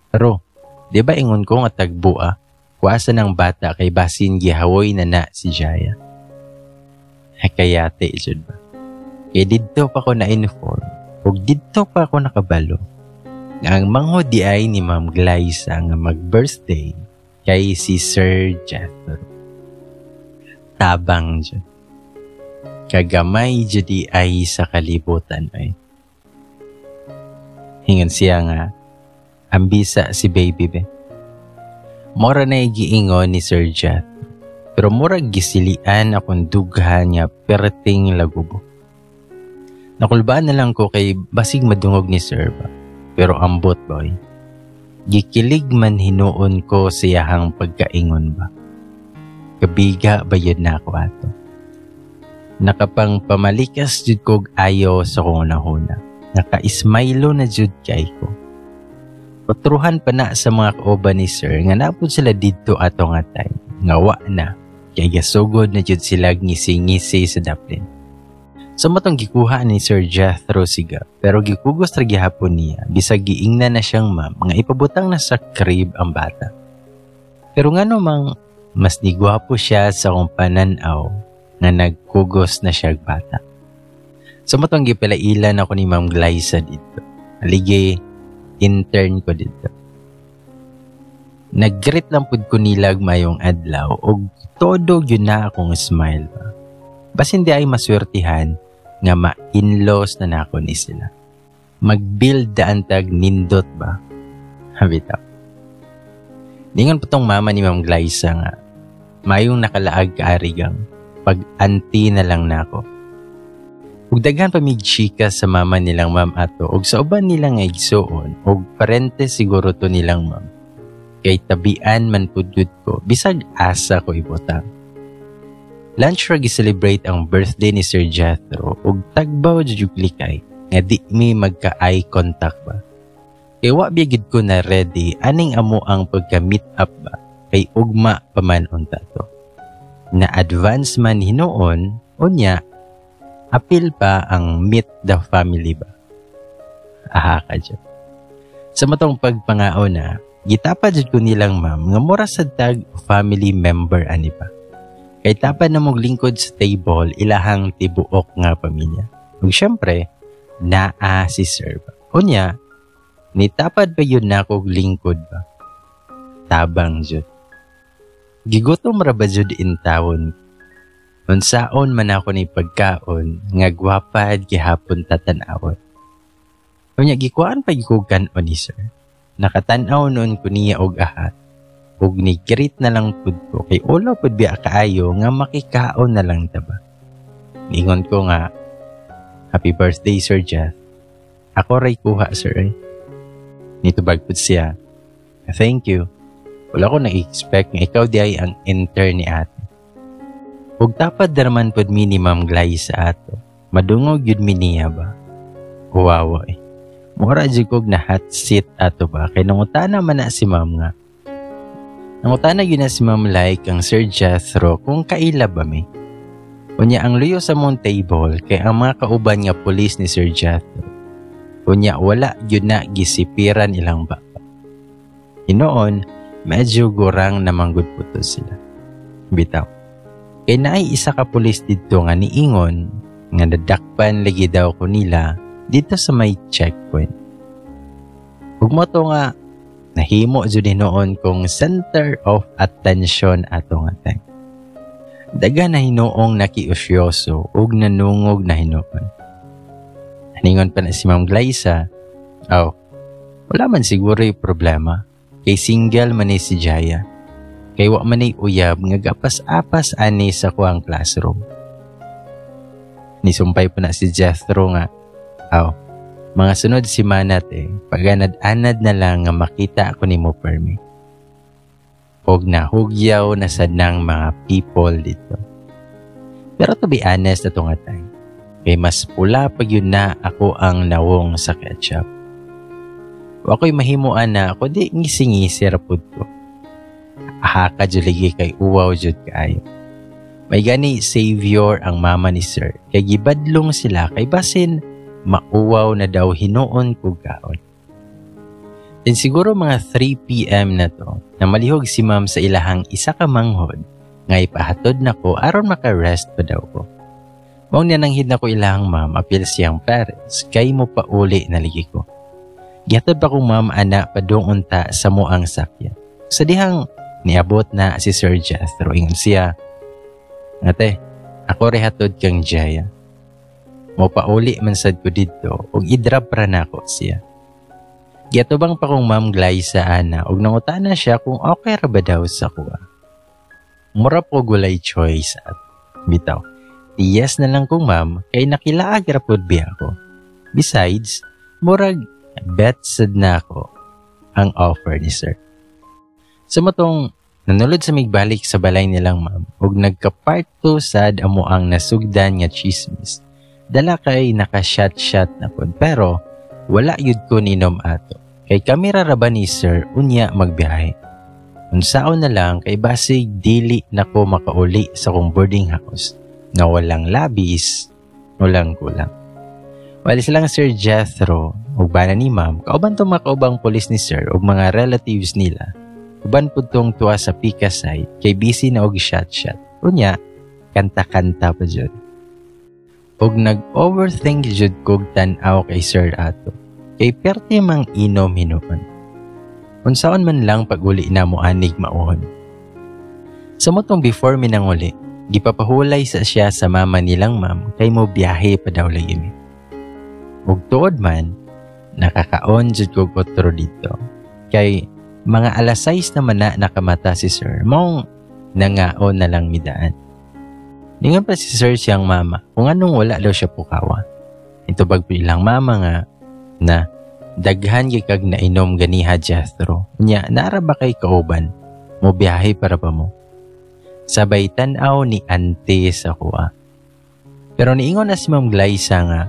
Pero, di ba ingon ko nga tagbua, kuasa ng bata kay basin gihawoy na si Jaya. Kayate, jud ba? Kaya dito pa ko na-inform, ug dito pa ako nakabalo, nga ang manghod di ay ni Ma'am Glyza nga mag-birthday kay si Sir Jethro. Tabang jud. Kagamay jud di ay sa kalibutan ay. Hingan siya nga, ambisa si baby be. Mora na giingon ni Sir Jeth, pero mura gisilian akong dughan niya perting lagubo. Nakulbaan na lang ko kay basig madungog ni Sir ba, pero ambot boy. Gikilig man hinuon ko siyahang pagkaingon ba. Kabiga ba yun na ako ato? Nakapang pamalikas jud kog ayo sa kong nahuna. Naka-ismailo na jud kay ko. Patruhan pa na sa mga kauban ni Sir nga napod sila dito ato nga time. Ngawa na. Kaya gasugod na jud sila ngisi-ngisi sa daplin. So matong gikuha ni Sir Jethro siga. Pero gikugos ra gihapon niya. Bisag giingna na siyang ma'am nga ipabutang na sa crib ang bata. Pero nga namang mas nigwapo siya sa kong pananaw nga nagkugos na siya bata. So matong gipalailan ako ni Ma'am Glyza dito. Alige, intern ko dito. Nag-greet lang pud ko nilag mayong adlaw og todo yun na akong smile ba. Bas hindi ay maswertihan nga ma-in-laws na nako ni sila. Mag-build daan tag nindot ba? Habitaw. Ningon po tong mama ni Ma'am Glyza nga, mayong nakalaag kaarigang, pag-anti na lang nako. Ug daghan pa mig chika sa mama nilang ma'am ato ug sa uban nilang nga igsuon ug parente siguro to nilang ma'am. Kay tabian man pud gud ko bisag asa ko ibutang. Lunch ra gi-celebrate ang birthday ni Sir Jethro ug tagbaw jud likay nga di mi magka-eye contact ba. Kay wa bigid ko na ready aning amo ang pagka-meet up ba kay ugma pa man unta to. Na advance man hinuon unya apil pa ang meet the family ba. Aha ka dyan. Sa matong pagpangao na, gitapad ko nilang ma'am nga mura sa tag family member ani pa. Kay tapad na mong lingkod sa table ilahang tibuok nga pamilya. Ug syempre, naa si Sir ba. Unya, nitapad pa yun na kog lingkod ba. Tabang jud. Gigutom ra ba jud in tawon. Unsaon man ako ni pagkaon nga gwapad gihapon tatanawon. Unya gikuan pa gikugan o ni Sir. Nakatan-aw noon ko niya og ahat. Ug ni-greet na lang pud ko kay ulo pud biya kaayo nga makikaon na lang taba. Ningon ko nga, "Happy birthday Sir Jeth. Ako ray kuha Sir eh." Nitubag pud siya, "Thank you. Wala ko na-expect nga ikaw di ay ang intern ni ate." Ug tapad daraman pud mi ni Ma'am Glyza ato. Madungog yun mi niya ba? Wawa eh. Mura jud kog na hot seat ato ba kay nangutana man na si Ma'am nga. Nangutana yun na si Ma'am like ang Sir Jethro kung kaila ba mi. Unya ang luyo sa mong table kay ang mga kauban nga pulis ni Sir Jethro. Unya wala yun na gisipiran ilang baba. Hinoon, medyo gurang na manggudputo sila. Bitaw. Kay naay isa ka pulis dito nga niingon nga nadakpan lagi daw ko nila dito sa may checkpoint. Ug mo to nga nahimo jud noon kung center of attention ato nga time. Daga na hinoong nakiusyoso ug nanungog na hinoon. Ningon pa na si Ma'am Glyza, wala man siguro yung problema. Kay single man si Jaya. Kay wa man uyab nga gapas-apas ani sa kuang classroom. Nisumpay pa na si Jethro nga, mga sunod si Manat paganad-anad na lang nga makita ako ni mo permi. Og nahugyaw na sad ng mga people dito. Pero to be honest ato nga time, kay mas pula pag yun na ako ang nawong sa ketchup. Ako'y mahimuan na ako di ngisi-ngisi rapod ko. Ahaka juligi kay uwaw jud kaayo. May gani savior ang mama ni Sir, kay gibadlong sila kay basin mauwaw na daw hinoon ko gaon. Then siguro mga 3 PM na to, na malihog si ma'am sa ilahang isa ka manghod, nga ipahatod na ko aron maka-rest pa daw ko. Maong nananghid na ko ilahang ma'am, apil siyang parents, kay mo pa uli na ligi ko. Gihatod pa kong ma'am ana pa doon unta sa muang sakyan. Sa dihang niabot na si Sir Jethro, ingon siya, "Ate, ako rehatod kang Jaya. Mo pa uli man sad ko dito, ug idrap ra na ako siya." Giatubang pa kong Ma'am Glyza ana ug nangutana siya kung okay ra ba daw sa kuha. Mura po gulay choice at bitaw. Yes na lang kong ma'am kay nakilaag ra pud biya ako. Besides, murag bet sad na ako ang offer ni Sir. Sa matong nanulod sa migbalik sa balay nilang ma'am ug nagka-part 2 sad amo ang nasugdan nga chismis. Dala kay naka-shot na pud pero wala yud ko ninom ato. Kay kami ra ba ni Sir unya magbiyahe. Unsaon na lang kay basig dili na ko makauli sa kong boarding house na walang labis, walang kulang. Wali silang Sir Jethro ug bana ni ma'am, kauban tong makaubang pulis ni Sir ug mga relatives nila. Uban pud tong tuwa sa Pika side kay busy na og shot. Unya, kanta-kanta pa jud. Ug nag-overthink jud kog tan-aw kay Sir ato. Kay perte mang inom hinuon. Unsaon man lang pag-uli na mo anig mauhon. Sa motong before minanguli, gipapahulay sa siya sa mama nilang ma'am kay mo biyahe pa daw lagi mi. Ug tuod man, nakakaon jud kog otro dito. Kay mga alas 6 naman na nakamata si Sir, maong nangaon na lang midaan. Ningan pa si Sir siyang mama kung anong wala daw siya pukawa. Ito bagpilang mama nga na daghan gikag na inom ganiha Jethro. Nya naara ba kay kauban? Mo biyahe para pa mo. Sabay tan-aw ni ante sa kuha. Pero niingon na si Ma'am Glyza nga,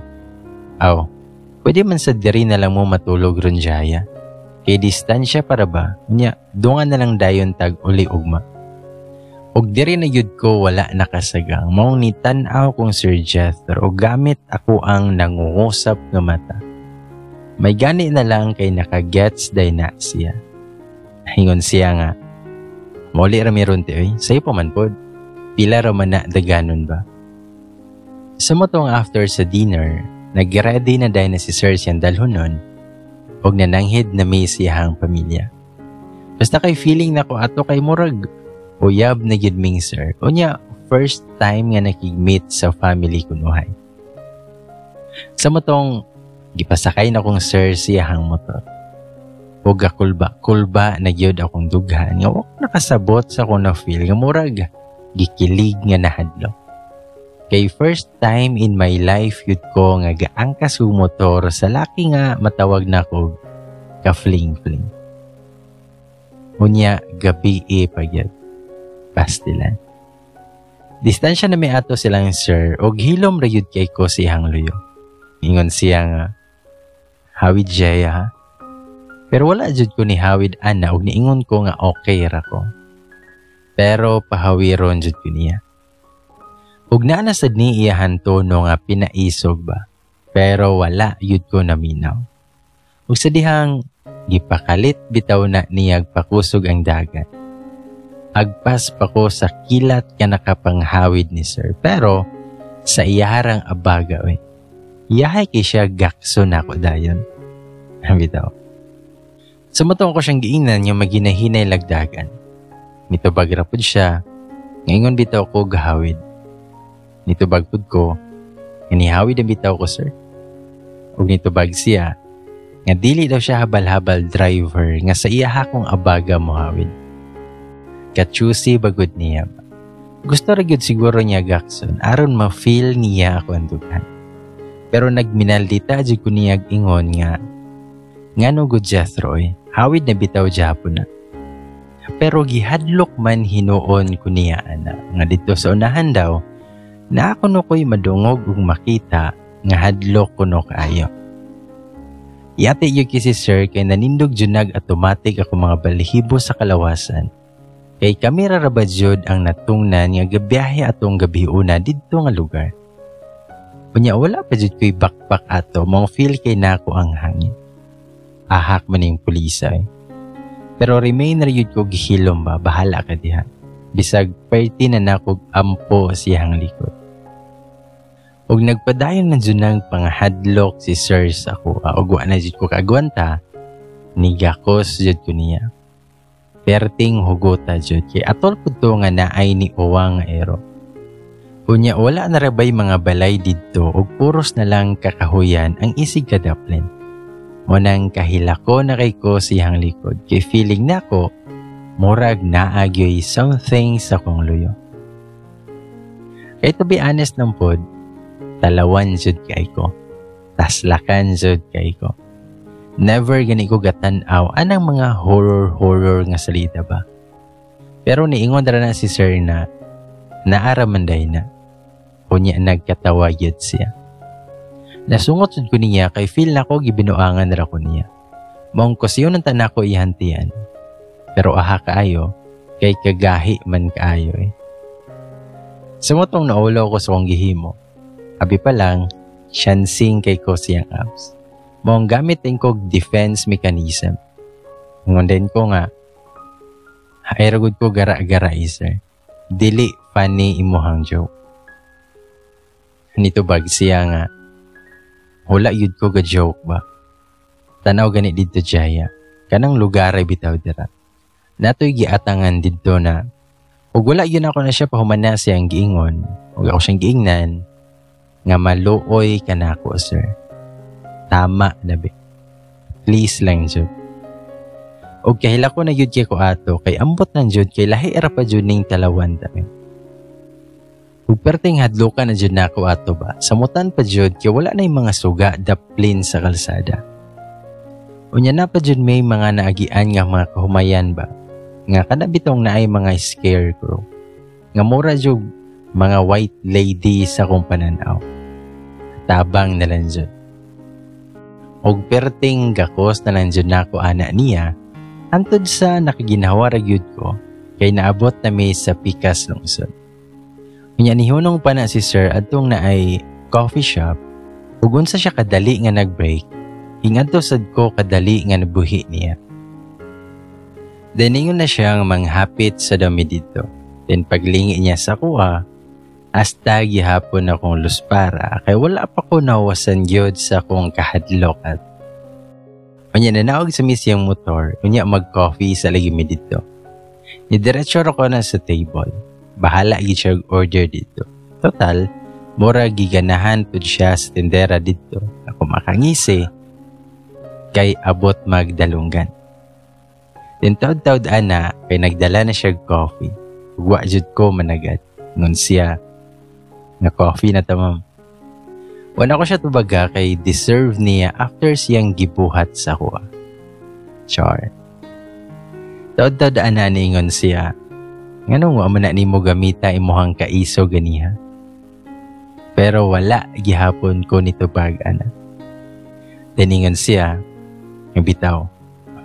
pwede man sa diri na lang mo matulog ron Jaya. Kay distansya para ba? Nya dungan na lang dayon tag uli ugma. Og diri na yud ko wala nakasagang. Maong ni tan-aw kong Sir Jethro og gamit ako ang nangungusap nga mata. May gani na lang kay nakagets day na siya. Hingon siya nga, "Muli ra meron ti oy, sayo pa man pod. Pila ra man na daganon ba?" Sa motong after sa dinner, nag-ready na day na si Sir siyang dalhonon og nananghid na may siyahang pamilya. Basta kay feeling na ko ato kay murag uyab na gid ming Sir. Unya first time nga nakig-meet sa family kunuhay. Sa motong gipasakay na kong Sir siyahang motor. O kulba na gyud akong dughan nga wak nakasabot sa akong na-feel nga murag gikilig nga nahadlok. Kay first time in my life yun ko nga gaangkas yung motor sa laki nga matawag na ko ka-fling-fling. Unya gabi pagyad. Pastilan. Distansya na may ato silang Sir og hilom ra yun kay ko siyang luyo. Ingon siya nga, "Hawid Jaya ha?" Pero wala jud ko ni hawid ana og niingon ko nga okay ra ko. Pero pahawiron jud ko niya. Ug naa na sad ni iyahan tono nga pinaisog ba. Pero wala yun ko naminaw. Ug sa dihang gipakalit bitaw na niyag pakusog ang dagat. Agpas pa ko sa kilat ka nakapanghawid ni sir. Pero sa iyaharang abaga iyahay kay siya gakso na ko dayon. Bitaw. Sumutong ko siyang giingnan yung maginahinay lagdagan. Nitubag rapod siya. Ngayon bitaw ko gahawid. Nitubag pud ko. Inihawid ang bitaw ko sir. Ug nitubag siya. Nga dili daw siya habal-habal driver nga sa iyaha kong abaga mohawid. Kachusi bagod niya. Gusto ra gyud siguro niya gakson aron ma-feel niya ako ang dughan. Pero nagminaldita jud ko niya ingon nga ngano gud Jethro hawid na bitaw Japon na. Pero gihadlok man hinuon ko niya ana nga dito sa unahan daw na ako no ko'y madungog ug makita nga hadlok ko no kaayo. Yate yung si sir kay nanindog junag automatic ako mga balihibo sa kalawasan. Kay kami rarabad jud ang natungnan nga gabiyahe atong gabiuna didto nga lugar. Unya wala pa jud ko'y backpack ato mong feel kay nako ang hangin. Ahak man yung pulisa Pero remain na yun ko gihilom ba, bahala ka diha. Bisag perti na nakog ampo siyang likod. Ug nagpadayon man dyan ng panghadlok si sir sa ako. Ug na dyan ko kagwanta, nigakos dyan ko niya. Perting hugota dyan kay atol po to nga naay ni Uwang ero. Unya wala na rabay mga balay dito ug puros na lang kakahuyan ang isig kadaplin. Munang kahilako na kay ko siyang likod kay feeling na ko murag naagyoy something sa kong luyo. Kay to be honest ng pod, talawan jud kay ko. Taslakan jud kay ko. Never gani ko gatanaw anang mga horror nga salita ba. Pero niingon dara na si sir na naaramanday na. Kunya nagkatawa yun siya. Nasungot jud ko niya kay feel na ko gibinuangan ra ko niya. Mong kusyon ng tanako ihantian. Pero aha kaayo, kay kagahi man kaayo Sumutong naulo ko sa kong gihimo. Abi pa lang, chancing kay ko siyang apps. Mong gamit din ko defense mechanism. Ngon din ko nga, hairagod ko gara-gara sir. Dili funny imuhang joke. Nito bag siya nga, wala yun ko ga-joke ba? Tanaw gani dito Jaya. Kanang lugar ay bitaw dira. Nato'y giatangan dito na ug wala yun ako na siya pahumana siyang giingon. Ug ako siyang giingnan nga maluoy ka na ako, sir. Tama na be. Please lang jud. Ug kahila ko na yun kay ko ato kay ambot ng jud kay lahi era pa jud ning talawan dami. Ug perting hadlokan na jud nako ato ba. Samutan pa jud kay wala na yung mga suga daplin sa kalsada. Unya na pa jud may mga naagian nga mga kahumayan ba. Nga kada bitong naay mga scarecrow. Nga mura jud mga white lady sa kong pananaw. Tabang na lang jud. Og perting gakos na lang jud nako ana niya. Antod sa nakaginawa ra gyud ko kay naabot na may sa Pikas lungsod. Unya nihunong pa na si sir adtong na ay coffee shop ug unsa siya kadali nga nag-break ingadto sad ko kadali nga nabuhi niya. Then ingon na siyang manghapit sa dami dito. Then paglingi niya sa kuha hasta gihapon akong luspara kay wala pa ko nawasan gyud sa akong kahadlokat. Unya nanawag sa miss yung motor unya mag-coffee sa lagi mi dito. Nidiretso ko na sa table. Bahala siya order dito. Total, mura giganahan po siya sa tindera dito. Ako makangisi, kay abot magdalunggan. Then taod-taod ana, kay nagdala na siya coffee. Huwag jud ko managat. Ngun siya, nga coffee na tamam. Wala ko siya tubaga kay deserve niya after siyang gibuhat sa kuha. Char. Taod-taod ana ningon siya, ngano mo na ni mo gamita imuhang kaiso ganiha. Pero wala gihapon ko nito pag-ana. Deningan siya, bitaw,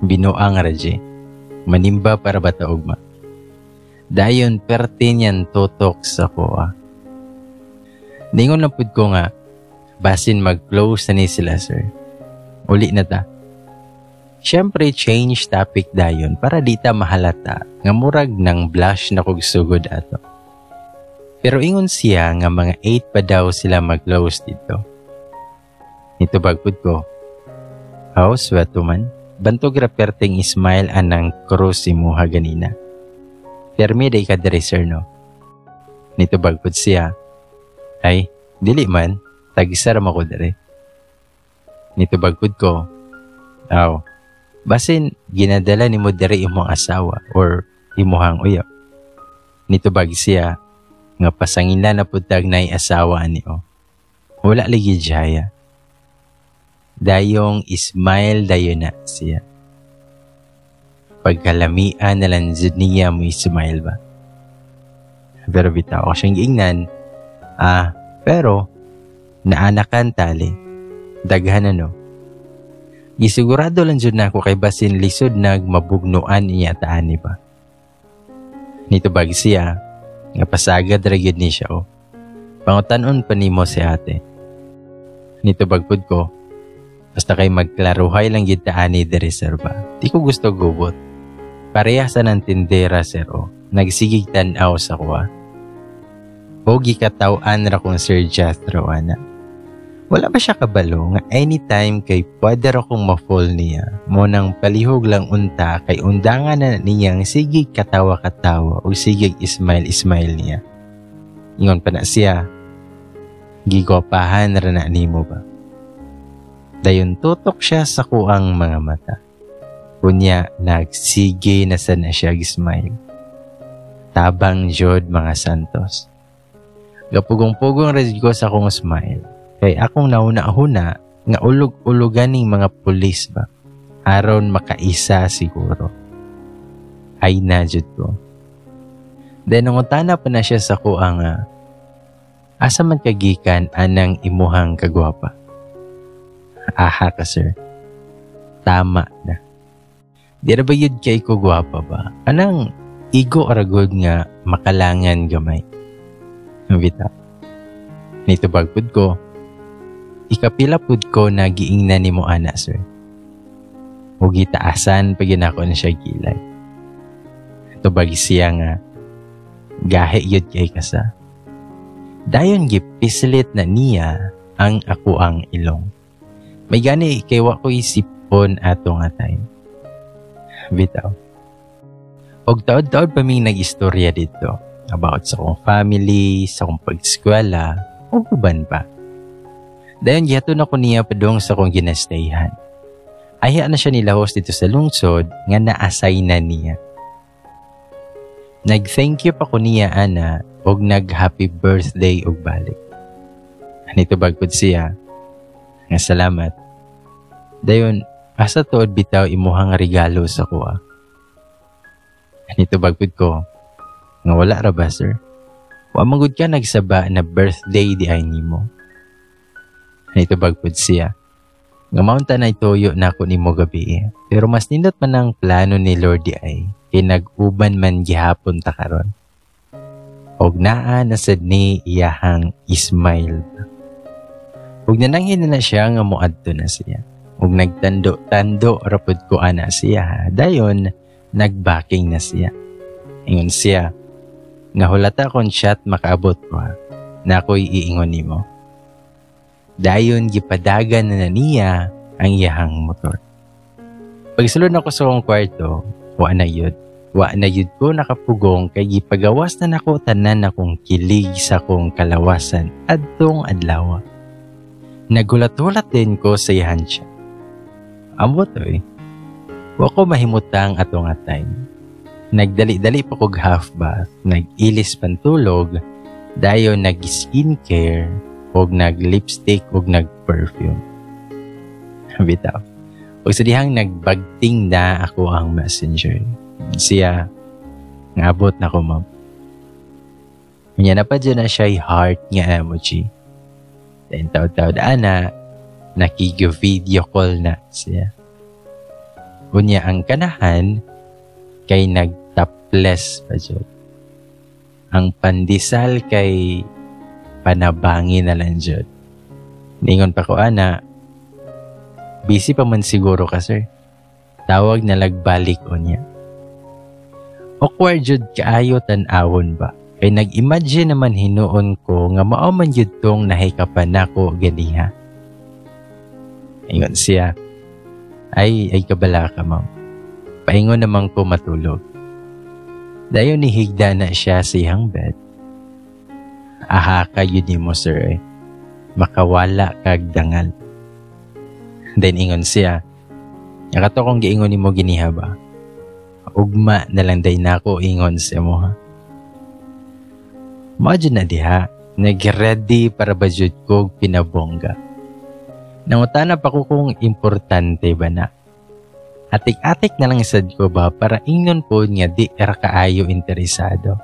binuang radye, manimba para bataog ma. Dayon pertin yan tutok sa kuha. Ningon lang pud ko nga, basin mag-close na ni sila, sir. Uli na ta. Siyempre, change topic dayon para di ta mahalata nga murag ng blush na kog sugod ato. Pero ingon siya nga mga 8 pa daw sila mag-close dito. Nitubag pud ko, "How, sweto man? Bantog ra perteng smile anang krus si muha ganina. Permi day ka diri, sir, no?" Nitubag pud siya, "Ay, dili man, tag-isa ra mako diri." Nitubag pud ko, "Aw, basin ginadala nimo diri imong asawa or imuhang uyab." Nitubag siya, nga pasangila na pud tag nay asawa niyo. Wala lagi jaya. Dayong smile dayon na siya. Pagkalamian na lang niya mo smile ba. Pero bitaw ako siyang giingnan. Pero naanakan tali. Daghan na, no. Gisigurado lang jud na ako kay basin lisod mabugnuan niya taani ba. Nitubag siya, nga pasagad ra gyud ni siya, oh. Pangutan-on pa nimo si ate. Nitubag pud ko, basta kay magklaruhay lang gyud taani diri, sir ba. Di ko gusto gubot. Parehas sa ng tindera, sir, oh. Nagsigig tan-aw sa kuha. O gikataw-an ra kong Sir Jethro, ana. Wala ba siya kabalo nga anytime kay pwede ra kong ma-fall niya. Mo nang palihog lang unta kay undangan na niyang sigig katawa-katawa o sigig smile-smile niya. Ingon pa na siya, gigopahan ra na nimo ba. Dayon tutok siya sa kuang mga mata. Kunya nagsige na sana siya gismile. Tabang jod mga santos. Gapugong-pugong red ko sa akong smile. Kay akong nauna-huna nga ulog-ulogan ning mga pulis ba. Aron makaisa siguro. Ay na jud ko. Then nangutana pa na siya sa kuang asa man kagikan anang imuhang kagwapa. Aha ka, sir. Tama na. Di ra ba yun kay ko gwapa ba? Anang igo aragod nga makalangan gamay. Bita. Nitubag pud ko. Ikapila pud ko na giingnan nimo ana, sir. O gitaasan pag ako na siya gilay. Tubag siya nga gahe yun kay kasa. Dayon gipislit na niya ang ako ang ilong. May gani kay wa ko isipon ato nga time. Bitaw. Og taod-taod pa ming nag-istorya dito about sa akong family, sa akong pag-eskwela, o uban pa. Dayon gihaton ako niya padung sa akong ginastayhan. Aya na siya nilahos dito sa lungsod nga na-assign na niya. Nag-thank you pa ko niya ana og nag-happy birthday og balik. Nito bagpod siya nga salamat. Dayon asa tuod bitaw imuhang regalo sa kuha. Nito bagpod ko nga wala ra ba, sir? Wa magud ka nagsaba na birthday di ay nimo. Nito bagpod siya nga maunta na itoyo na ako nimo gabi. Pero mas nindot man ang plano ni Lord di ay kay nag-uban man gihapon ta karon. Og naa na sad ni iyahang smile. Og nananghin na siya nga moadto na siya. Og nagtando-tando rapod ko ana siya. Dayon nagbaking na siya. Ingon siya nga hulata kon chat makaabot ko na ako'y iingon nimo. Dayon gipadagan na niya ang iyahang motor. Pagsulod ako sa akong kwarto, wa na yun ko nakapugong kay gipagawas na nako tanan akong kilig sa akong kalawasan adtong adlaw. Nagulat-ulat din ko sa iyan siya. Ambot wa ko mahimutang ato nga time. Nagdali-dali pa kog half bath, nag-ilis pantulog, dayon nag-skincare, og nag-lipstick, og nag-perfume. Bitaw. Og sa dihang nagbagting na ako ang messenger. Siya, ngabot na ko, ma'am. Kanya na pa dyan na siya heart nga emoji. Then taod-taod ana, nakig-video call na siya. Kunya ang kanahan, kay nag-topless pa dyan. Ang pandesal kay panabangi na lang jud. Ningon pa ko ana, busy pa man siguro ka sir. Tawag na lagbalik o niya. Awkward jud kaayo tan-awon ba? Kay nag-imagine naman hinuon ko nga mao man jud tong nahikapan nako ganiha. Ingon siya, ay kabala ka ma'am. Paingon naman ko matulog. Dayon ni higda na siya sa iyang bed. Aha ka yun mo sir eh. Makawala kag dangal. Then ingon siya, nakato kong giingon ni mo giniha ba? Ugma na lang day na ako ingon siya mo ha. Mao na diha, nag-ready para ba jud ko pinabongga. Nangutana pa ko kung importante ba na. Atik-atik na lang isad ko ba para ingon po nga di era kaayo interesado.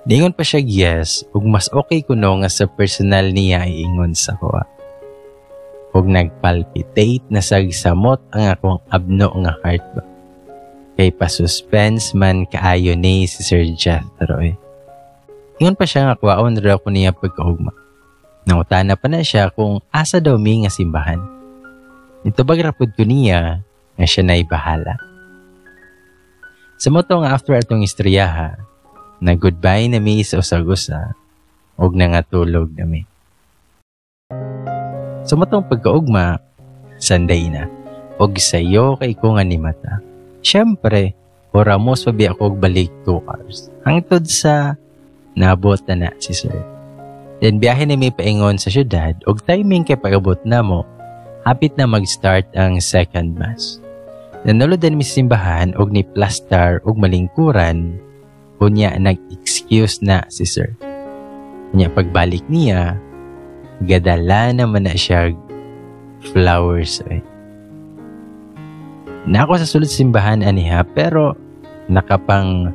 Ningon pa siya yes, ug mas okay ko no nga sa personal niya iingon sa ko. Ug nagpalpitate na sagsamot ang akong abno nga heart ba. Kay pa-suspense man kaayo ni si Sir Jethro eh. Ingon pa siya nga kwaon raw ko niya pagkaugma. Nangutana pa na siya kung asa daw mi nga simbahan. Ito bagrapod ko niya nga siya na'y bahala. Sa moto nga after atong istoryaha, na goodbye na mi sa usagusa og nangatulog na mi. Sa motong pagkaugma, Sunday na, og sayo kay ko nga ni mata. Siyempre, oramos pa biya ko balik 2 hours. Hangtod sa nabot na si sir. Then biyahe na may paingon sa syudad og timing kay pagabot na mo, hapit na mag-start ang second mass. Nanulod din mi simbahan og ni plaster og malingkuran, kunya nag-excuse na si sir. Kunya pagbalik niya, gadala naman na siya flowers eh. Na ako sa sulod simbahan aniha pero nakapang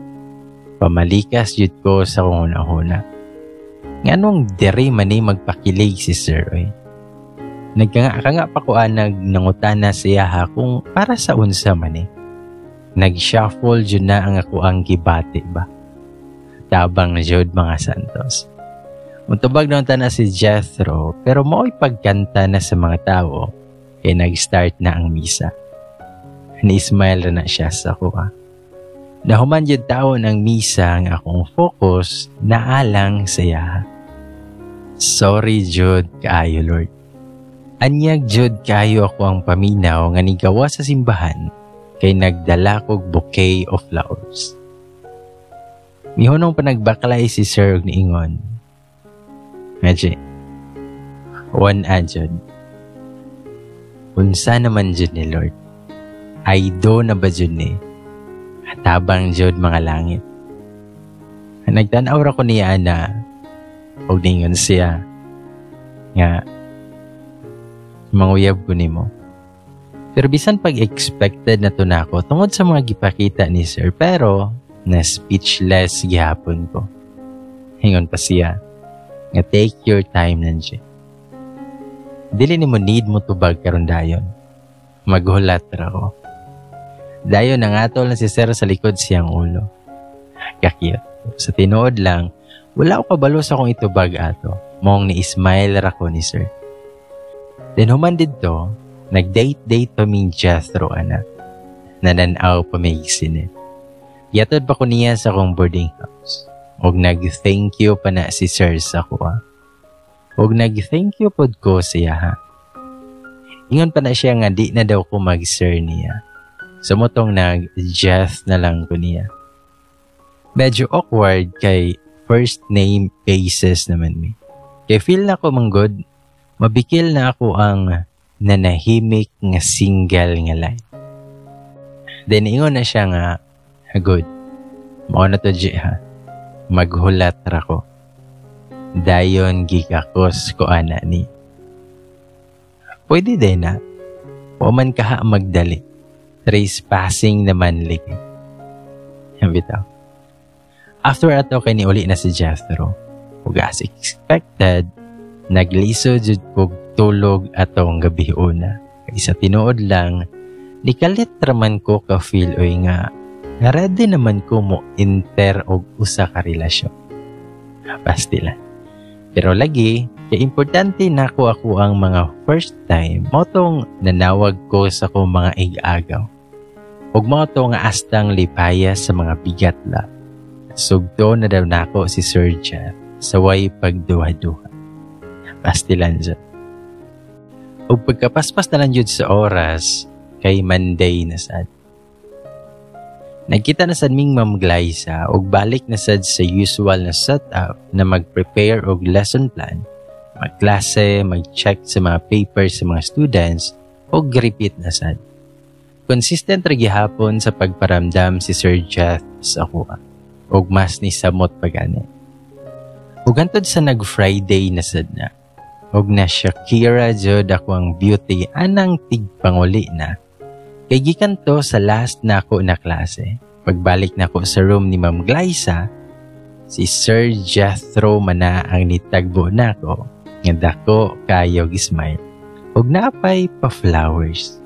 pamalikas yun ko sa kung una-una. Nganong dere man ni magpakilig si sir eh. Nagkanga pa ko nangutana siya ha kung para sa unsa man eh. Nag-shuffle yun na ang ako ang gibati ba. Tabang na jud mga santos. Muntubag na na si Jethro pero mao'y pagkanta na sa mga tao kaya nag-start na ang misa. Ni-smile na siya sa kuha. Nahuman yun taon ang misa ang akong focus na alang saya. Sorry Jud kaayo Lord. Anyag Jud kaayo ako ang paminaw nga nigawa sa simbahan kay nagdala kog bouquet of flowers. Mihunong panagbaklay si Sir ni Ingon. Medyo, one Jud. Unsa naman Jud ni Lord? Ay do na ba Jud ni? Tabang Jud mga langit. Nagtanaw ra ko niya na og ningon siya nga manguyab ko nimo. Pero bisan pag-expected na to nako tungod sa mga gipakita ni Sir pero na speechless gihapon ko. Hingon pa siya nga take your time nandiyan. Dili nimo need mo tubag karon dayon. Maghulat ra ko. Dayon nangatol na si Sir sa likod siyang ulo. Kakiyot. Sa tinuod lang, wala ko kabalo sa akong itubag ato. Mong ni-smile ra ko ni Sir. Then human dito, nag-date pa ming Jethro anak. Nananaw pa may sinin. Yatod pa ko niya sa akong boarding house. Og nag-thank you pa na si Sir sa kuha. Og nag-thank you pod ko siya ha. Ingon pa na siya nga di na daw ko mag-sir niya. Sumutong nag-Jeth na lang ko niya. Medyo awkward kay first name basis naman mi. Kay feel na ko manggod, mabikil na ako ang nanahimik nga single nga life. Then ingon na siya nga, good. Mao na to G ha. Maghulat ra ko. Dayon gikakos ko ana ni. Pwede din na. O man kaha magdali. Trespassing naman ligi. Yan bitaw. After ato kay niuli na si Jethro. Ug as expected, nagliso jud kog tulog atong gabi una. Kay sa tinuod lang, nikalit raman ko ka feel oy nga ready naman ko mo enter og usa ka relasyon. Pastila. Pero lagi, kaya importante na ako ang mga first time motong nanawag ko sa ko mga ig-agaw. Ug mo to nga astang lipaya sa mga bigatla. Sugto na daw nako si Sir Jeff sa way pagduha-duha. Pastilan dyan. Ug pagkapaspas na lang yun sa oras, kay Monday na sad. Nagkita na sad ming Ma'am Glyza ug balik na sad sa usual na setup na mag-prepare og lesson plan, magklase, mag-check sa mga papers sa mga students ug repeat na sad. Consistent ra gihapon sa pagparamdam si Sir Jeff sa ako ug mas ni samot pagani. Ug hantod sa nag-Friday na sad na. Ug na Shakira jud ako ang beauty anang tigpanguli na. Kay gikan to sa last na ako na klase. Pagbalik na ako sa room ni Ma'am Glyza, si Sir Jethro mana ang nitagbo na ako. Nga dako kayo gismile. Ug naapay pa flowers.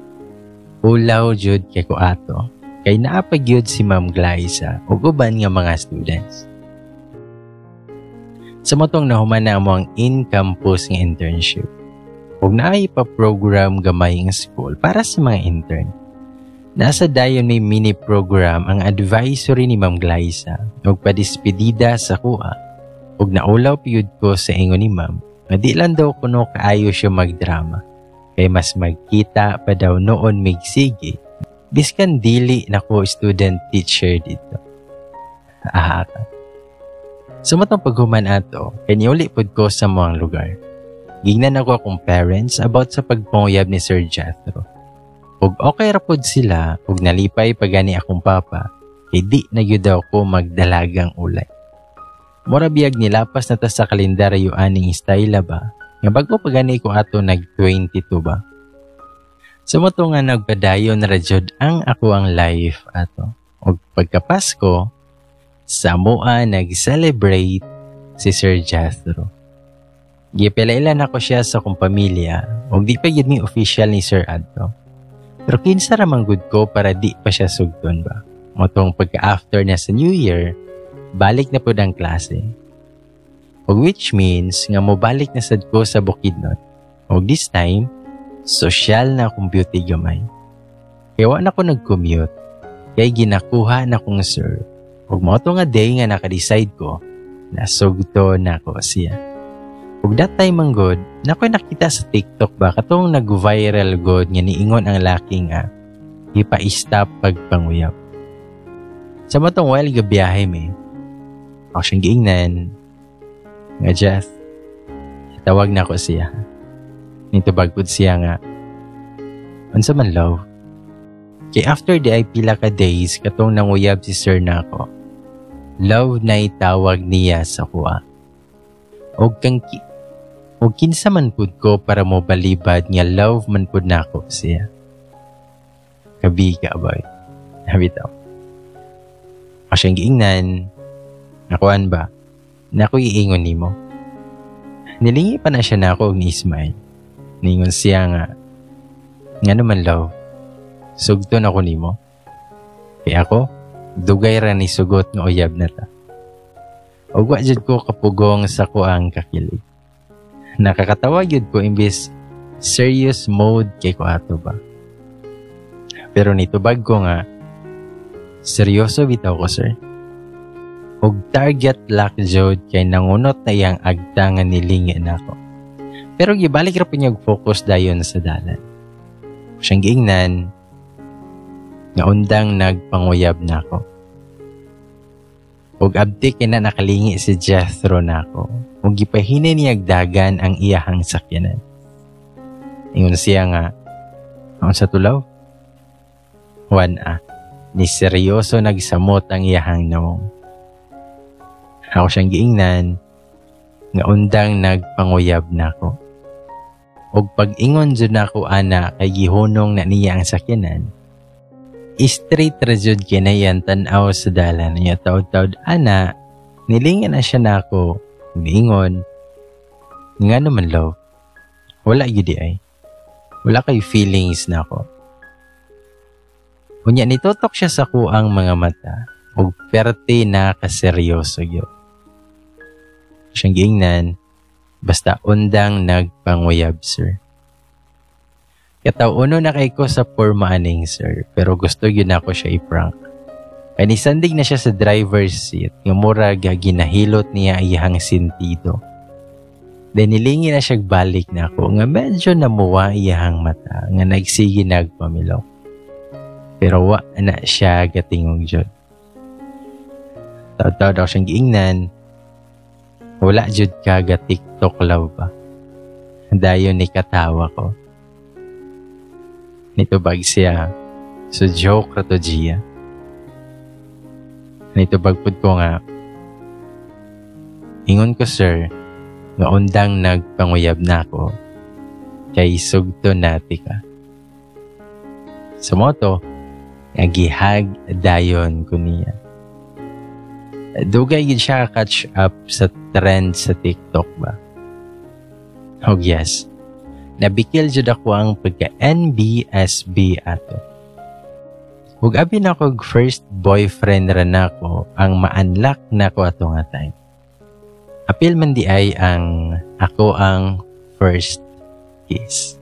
Ulaw jud kay ko ato. Kay naapay gyud si Ma'am Glyza ug uban nga mga students. Sa motong nahuman na mo ang in-campus nga internship. Ug naay pa program gamay nga school para sa mga intern. Nasa dayon may mini program ang advisory ni Ma'am Glyza ug padispedida sa kuha. Ug naulaw piyud ko sa ingon ni Ma'am nga di lang daw kuno kaayo siya magdrama. Kay mas magkita pa daw noon migsige. Biskan dili na ko student teacher dito. Ahaka. Sumutong paghuman ato, kaniuli pod ko sa mga lugar. Gingnan ako akong parents about sa pagpanguyab ni Sir Jethro. Ug okay ra pod sila, ug nalipay pagani akong papa, kay di na gyud daw ko magdalagang ulay. Mura biyag nilapas na ta sa kalendaryo aning style ba, nga bago pagani ko ato nag-22 ba. Sumutong nga nagpadayon na jud ang ako ang life ato. Ug pagkapasko, sa moa nag-celebrate si Sir Jethro. Gipilailan ako siya sa kong pamilya, ug di pa gyud mi official ni Sir adto. Pero kinsa ra man gud ko para di pa siya sugton ba. Motong pagka-after na sa New Year, balik na pod ang klase. Ug which means nga mobalik na sad ko sa Bukidnon. Ug this time, social na akong beauty gamay. Kaya wa na ko nag-commute, kaya ginakuha na kong sir. Ug mo to nga day nga naka-decide ko, nasugto na ko siya. Ug that time man god, nakoy nakita sa TikTok ba katong nag-viral god nga niingon ang laki nga ipa-stop pagpanguyap. Sa matong while gabiyahe me, ako siyang giingnan nga Jeff, tawag na ko siya. Nitubag pod siya nga, unsa man love? Kay after di ay pila ka days katong nanguyab si sir na ako, love na itawag niya sa kuha. Og kinsa man pud ko para mo balibad nga love man pud nako siya. Kabi ka ba? Habitaw. Ako siyang giingnan. Nakuan ba? Naku iingon nimo. Nilingi pa na siya na ako og ni-smile. Ningon siya nga naman love. Sugton ako nimo. Kaya ako, dugay ra ni sugot nga uyab na ta. Og wa jud ko kapugong sa kuang kakilig. Nakakatawa yun ko imbis serious mode kay ko ato ba. Pero nitubag ko nga, seryoso bitaw ko sir. Og target lock jud kay nangunot na iyang agtangan nilingin ako. Pero gibalik ra pinyag focus dayon sa dalan. Siyang giingnan, nga undang nagpanguyab na ako. Og abdi kina nakalingi si Jethro na ako. Ug gipahinay niyag dagan ang iyahang sakyanan. Ingon siya nga, ang sa tulaw? Ni seryoso nagsamot ang iyahang nawong. Ako siyang giingnan, nga undang nagpanguyab na ako. Og pag-ingon jud nako ana kay gihunong na niya ang sakyanan, straight ra jud kinayan tan-aw sa dalan niya taud-taud ana, nilingan na siya nako. Niingon, nga naman love, wala yun ay. Wala kay feelings na ako. Unya nitutok siya sa kuang mga mata, ug perte na kaseryoso yun. Siyang giingnan, Basta undang nagpanguyab, sir. Katauno na kay ko sa pormaaning, sir, pero gusto yun ako siya i-prank. Kanisandig na siya sa driver's seat, nga murag ginahilot niya iyang sentido. Denilingi na siya balik na ako, nga medyo namuwa iyang mata, nga nagsigi nagpamilok. Pero wa na siya gatingog jud. Taw daw siyang giingnan, wala jud ka ga TikTok love ba? Dayon ni katawa ko. Nito bag siya, so joke ra to Gia. Nito bagpud ko nga, ingon ko sir, nga undang nagpanguyab na ako, kay sugto nati ka. Sa moto, nagihag dayon ko niya. Dugay gid siya catch up sa trend sa TikTok ba? Oh yes, nabikil jud ako ang pagka-NBSB ato. Ug abi na kog first boyfriend ra nako ang ma-unlock nako ato nga time. Apil man di ay ang ako ang first kiss.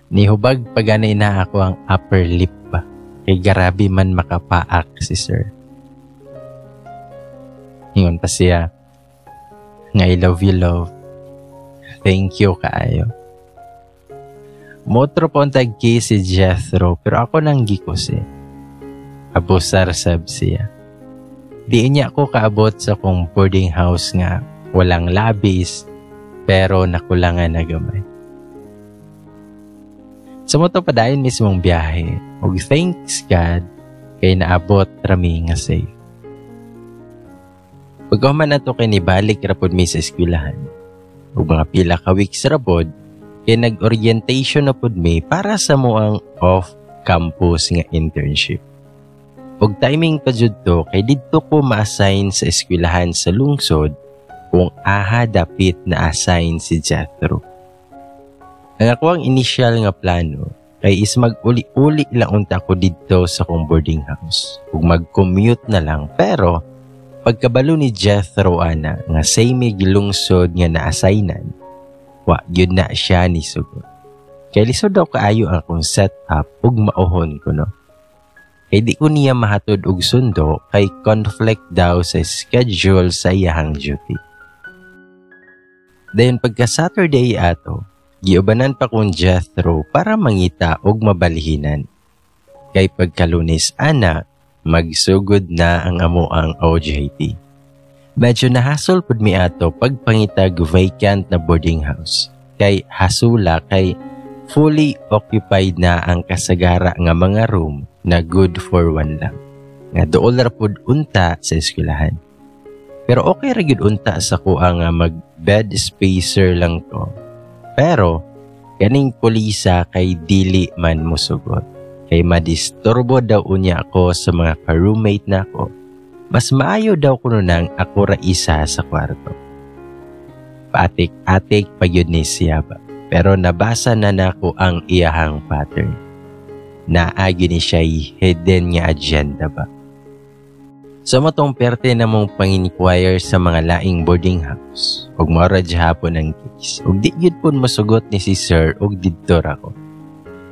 Nihubag paganay na ako ang upper lip ba. Kay garabi man makapaak si sir. Ingon pa siya, nga I love you love. Thank you kaayo. Motro po ang tagki si Jethro, pero ako nang gikos eh. Abusar sab siya. Di niya ako kaabot sa kong boarding house nga walang labis, pero nakulangan na gamay. Sa moto pa dayon mismong biyahe, ug thanks God kay naabot rami nga safe. Pagkaman nato kay nibalik rapod mi sa eskwelahan. Ug mga pila ka weeks rapod, kay nag-orientation na pod mi para sa moang off-campus nga internship. Ug timing pa jud to kay didto ko ma-assign sa eskwelahan sa lungsod kung aha dapit na assign si Jethro. Ang ako ang initial nga plano kay is mag-uli-uli lang unta ko didto sa kong boarding house ug mag-commute na lang, pero pagkabalo ni Jethro ana nga same gilungsod nga na-assignan, wa gyud na siya ni sugod. Kay lisod daw kaayo ang akong setup ug mauhon ko no. Kay di ko niya mahatod og sundo kay conflict daw sa schedule sa iyang duty. Then pagka Saturday ato, giubanan pa kong Jethro para mangita og mabalihinan. Kay pagka Lunes ana, magsugod na ang amo ang OJT. Medyo nahasol pud mi ato pagpangitag vacant na boarding house. Kay hasula kay fully occupied na ang kasagara nga mga room na good for one lang. Nga dool ra pud unta sa eskwelahan. Pero okay ra gyud unta sa kuha nga mag-bed spacer lang to. Pero kaning pulisa kay dili man musugot. Kay madisturbo daw unya ako sa mga ka-roommate na ako. Mas maayo daw kuno nang ako ra isa sa kwarto. Paatik-atik pa yun ni siya ba. Pero nabasa na nako ang iyahang pattern. Naagi ni siya hidden nga agenda ba. So matong perte na mong pang-inquire sa mga laing boarding house. Ug mora hapon ang case. Ug di yun po masugot ni si sir ug didto ra ko.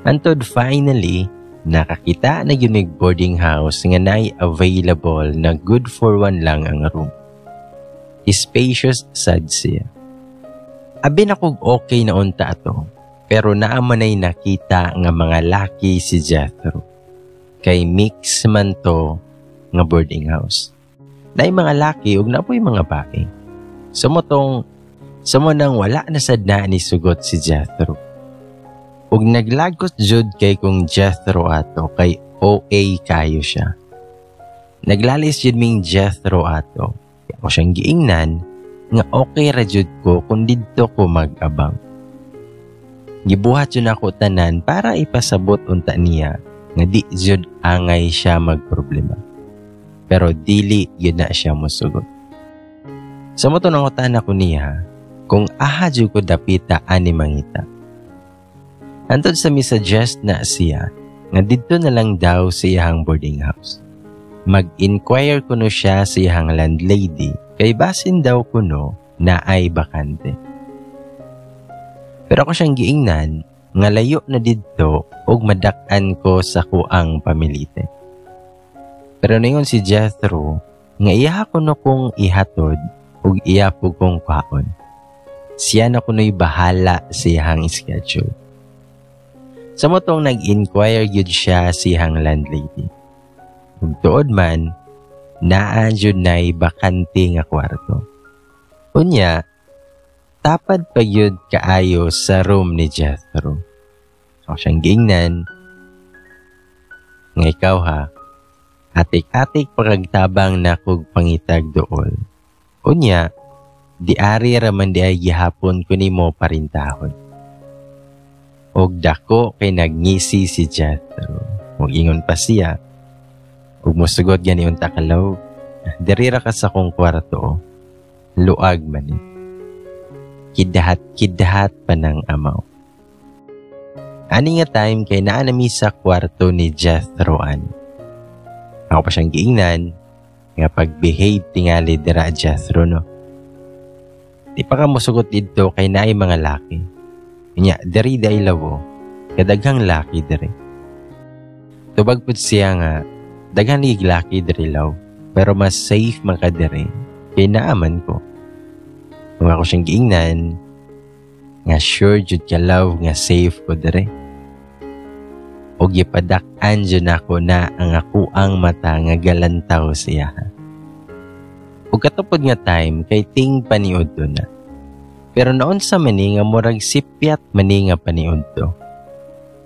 Antod finally, nakakita na yun boarding house nga naay available na good for one lang ang room. Spacious sad siya. Abi na kog okay na unta ato, pero naamanay nakita nga mga laki si Jethro. Kay mix man to nga boarding house. Naay mga laki ug napoy mga bae. Sumo nang wala na sad na ni sugot si Jethro. Ug naglagos jud kay kung Jethro ato kay OA kayo siya. Naglalis jud ming Jethro ato. Ako siyang giingnan nga okay ra jud ko kung didto ko mag-abang. Gibuhat jud ako tanan para ipasabot unta niya nga di jud angay siya magproblema. Pero dili yun na siya musugot. Sa mo to nangutan ako niya kung aha jud ko dapita ani mangita. Antod sa mi-suggest na siya nga didto na lang daw sa iyang boarding house. Mag-inquire kuno siya sa iyang landlady kay basin daw kuno na ay bakante. Pero ako siyang giingnan nga layo na didto ug madak-an ko sa kuang pamilite. Pero nayon si Jethro nga iya ko no kong ihatod ug iya po kong kwaon. Siya na kuno'y bahala sa iyang schedule. Sa motong nag-inquire yun siya siyang landlady. Ug tuod man, naa jud na'y bakante nga kwarto. Unya, tapad pa yun kaayo sa room ni Jethro. So siyang giingnan, nga ikaw ha, atik-atik pagagtabang na kog pangitag dool. Unya, diari raman di ay gihapon ko nimo parintahon. Og dako kay nagngisi si Jethro. Og ingon pa siya, og musugod gani unta kalaw, diri ra ka sa kong kwarto, luag man ni. Kidahat pa ng amaw. Ani nga time kay naa nami sa kwarto ni Jethro ani. Ako pa siyang giingnan, nga pag-behave tingali dira Jethro no. Di pa ka musugot dito kay naay mga laki. Nya, diri day lawo, kadaghang laki diri. Tubag pud siya nga, daghang laki diri law, pero mas safe man ka diri, kay naaman ko. Kung ako siyang giingnan, nga sure jud ka law nga safe ko diri. Og gipadak-an jud ako na ang ako ang mata nga galantaw siya. Ug katupod nga time kay ting paniud do na. Pero noon sa mani nga murag sipyat mani nga paniud do.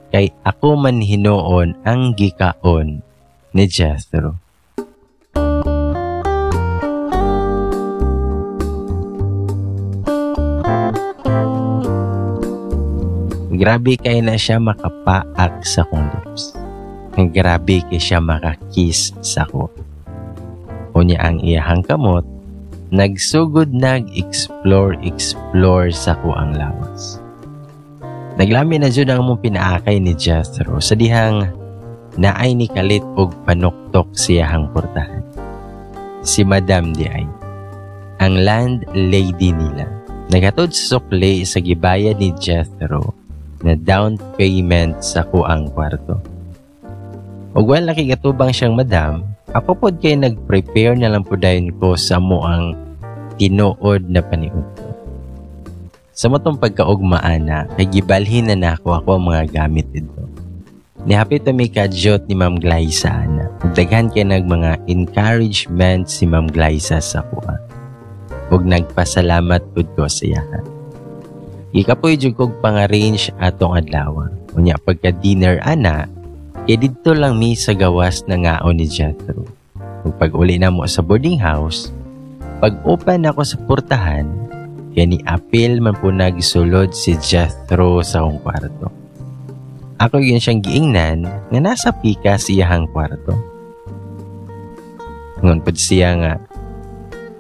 Kay ako man hinuon ang gikaon ni Jethro. Grabe kay na siya makapaak sa kong lips. Grabe kay siya makakiss sa ko. Unya ang iyahang kamot, nagsugod nag-explore sa kuang lawas. Naglami na dyan ang mong pinaakay ni Jethro sa dihang naay ni kalit og panuktok siyahang portahan. Si Madam di ay, ang landlady nila, nagatod sa sukli sa gibaya ni Jethro na down payment sa kuang kwarto. Og wala nakikatubang siyang madam, ako pod kay nag-prepare na lang po dayon ko sa moang tinuod na paniud. Sa matong pagkaugmaan na, kay gibalhin na nako ako ang mga gamit dito. Nihapit na may kadyot ni Ma'am Glyza na. Daghan kay nag mga encouragement si Ma'am Glyza sa kuha. Ug nagpasalamat pud ko sa iya. Ikapoy jud kog pang-arrange atong adlaw. Unya pagka-dinner ana, kay dito lang mi sa gawas na ngaon ni Jethro. Kung pag-uli na mo sa boarding house, pag-open ako sa portahan, kaya ni apil man po nagsulod si Jethro sa akong kwarto. Ako yun siyang giingnan nga nasa pika siyahang kwarto. Ngun po siya nga,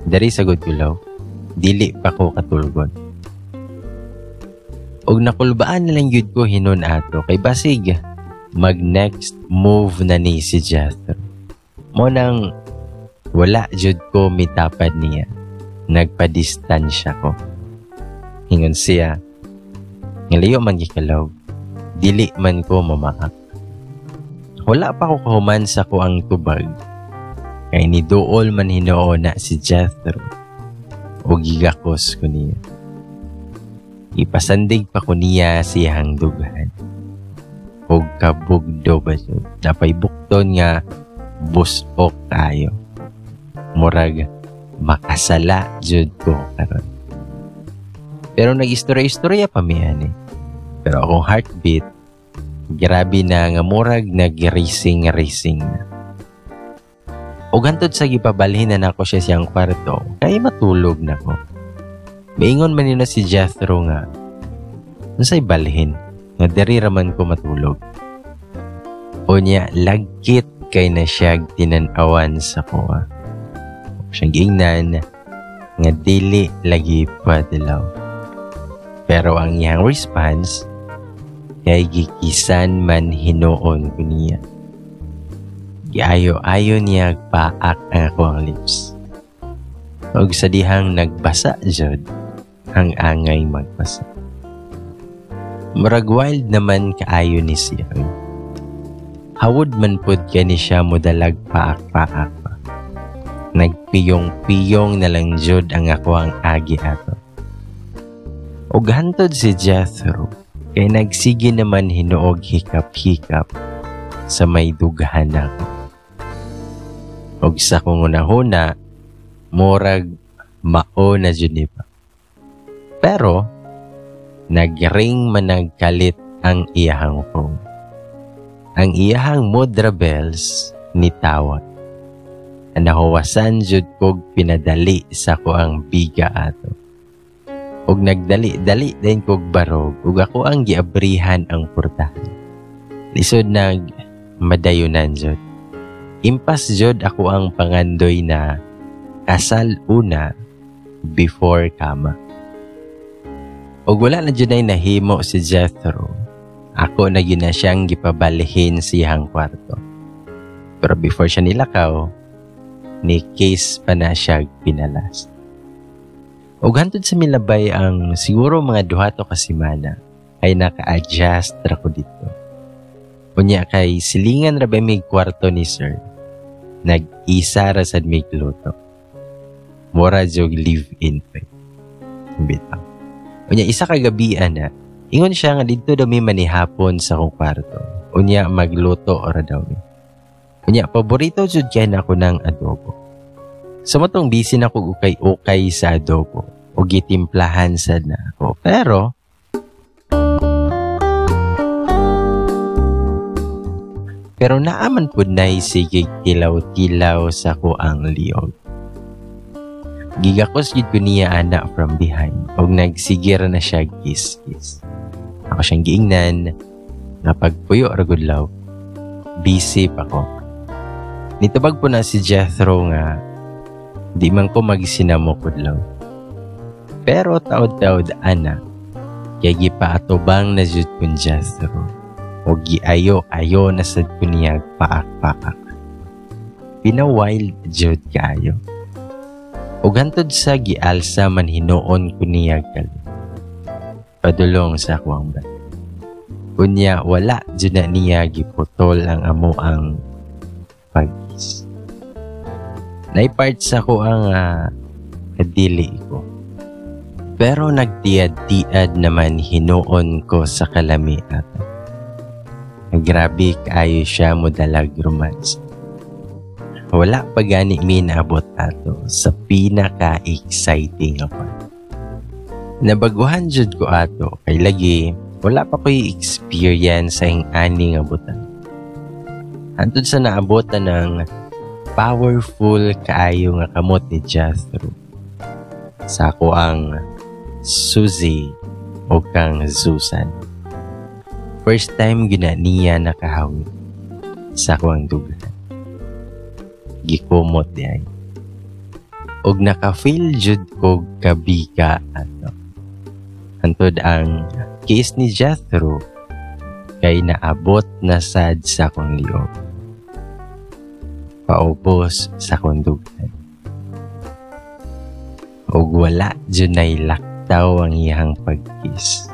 dari sa gudgulaw, dili pa ko katulgon. Og nakulbaan na lang yun ko hinon ato kay basig, mag-next move na ni si Jethro. Mo nang wala jud ko mitapad niya. Nagpa-distansya ko. Hingon siya, ngalayo man gikalaw, dili man ko mamahak. Wala pa ko kahuman sa ko ang tubag. Kay ni dool man hinoon na si Jethro. O gigakos ko niya. Ipasandig pa ko niya siyang dughan. Og kabugdo ba siya? Napay bukton nga busok tayo. Murag makasala jud ko karon. Pero nag-istorya-istorya pa miyan eh. Pero akong heartbeat, grabe na nga murag nag-racing na. O gantod sa gipabalhin na nako siya siyang kwarto, kaya matulog na ko. Maingon man yun na si Jethro nga, nasa'y balhin, nga diri raman ko matulog. O niya, lagkit kay na siya tinanawan sa kuha. Siyang giingnan, nga dili lagi padilaw. Pero ang iyang response, kay gikisan man hinoon ko niya. Giayo-ayo niya paak ang akong lips. Og sa dihang nagbasa jud, ang angay magbasa. Murag wild naman kaayo ni siya. Hawod man pud kani siya modalag paak-paak pa. Nagpiyong-piyong na lang jud ang ako ang agi ato. Og hantod si Jethro, kay nagsige naman hinuog hikap-hikap sa may dughan ako. Og sa kong una-huna, murag mao na jud ni pa. Pero, nagring managkalit ang iyahang phone. Ang iyahang Mudra bells ni tawag. Nahawasan jud kog pinadali sa ko ang biga ato. Og nagdali-dali din kog barog ug ako ang giabrihan ang portahan. Lisod nag madayunan jud. Impas jud ako ang pangandoy na kasal una before kama. Og wala na jud ay nahimo si Jethro. Ako na yun na siyang gipabalihin siyang kwarto. Pero before siya nilakaw, ni case pa na siya pinalas. Og hantod sa milabay ang siguro mga 2 ka semana ay naka-adjust ra ko dito. Unya kay silingan ra ba may kwarto ni sir. Nag-isa ra sad may luto. Mura jog live-in pa. Bitaw. Unya isa ka gabian na ingon siya nga dito daw may manihapon sa kong kwarto. Unya magluto ora daw mi. Unya paborito jud kay nako ng adobo. Sa matong busy na ko ukay sa adobo o gitimplahan sad na ako. Pero naaman pud nay sige tilaw-tilaw sa ko ang liog. Gigakos gid ko niya ana from behind og nagsigir na siya kiss-kiss. Ako siyang giingnan nga pagpuyo ra gudlaw. Busy pa ko. Nitubag po na si Jethro nga di man ko magsinamo kudlaw. Pero taod-taod ana kay gipaatubang na jud kun Jethro. O giayo-ayo na sad ko niya paak-paak. Pina-wild jud kaayo. Og hantod sa gialsa man hinuon ko niya gali. Padulong sa akwang bat. Kunya wala jud na niya giputol ang amo ang pagkis. Naipart sa ko ang kadili ko. Pero nagtiad-tiad naman hinuon ko sa kalami ata. Grabe kaayo siya modalag romance. Wala pa gani mi naabot ato sa pinaka-exciting ako. Nabaguhan jud ko ato kay lagi wala pa ko'y experience sa ani nga butan. Hantod sa naabotan ng powerful kaayo nga kamot ni Jethro. Sa ako ang Suzy o kang Susan. First time gina niya nakahawid sa ako ang dughan. Gikumot diay. Og naka-feel jud kog kabika ato. Hantod ang kiss ni Jethro kay naabot na sad sa akong liog. Paubos sa akong dughan. Og wala jud nay laktaw ang iyang pagkiss.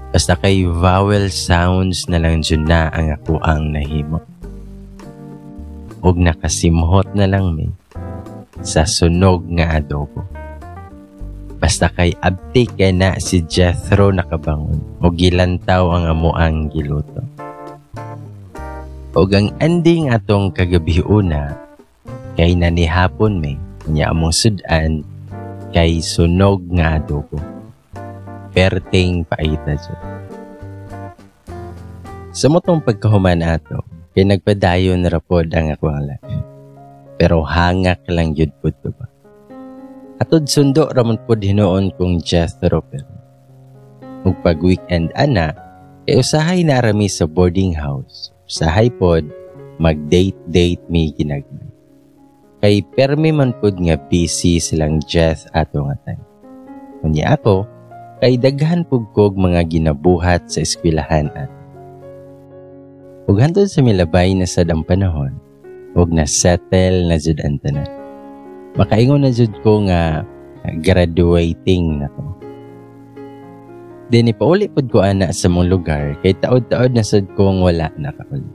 Basta kay vowel sounds na lang jud na ang ako ang nahimo. Og nakasimhot na lang mi sa sunog nga adobo. Basta kay abti kay na si Jethro nakabangon o gilantaw ang amo ang giluto. Og ang ending atong kagabi una kay nanihapon mi nya among sudan kay sunog nga adobo. Perting paita jud. Sa motong pagkahuman ato kay nagpadayon ra pod ang akong life. Pero hangak lang jud pud ko ba. Atod sundo ra man pod hinuon kong Jethro pero. Ug pag weekend ana, kay usahay na rami sa boarding house. Usahay pod mag-date mi ginagmay. Kay permi man pod nga busy silang Jeth ato nga time. Unya ako, kay daghan pug kog mga ginabuhat sa eskwelahan at. Ug hantod sa milabay na sad ang panahon, ug na-settle na jud ang tanan. Makaingon na jud ko nga graduating na ko. Then ipauli pod ko ana sa mong lugar kay taod-taod na sad kong wala na kauli.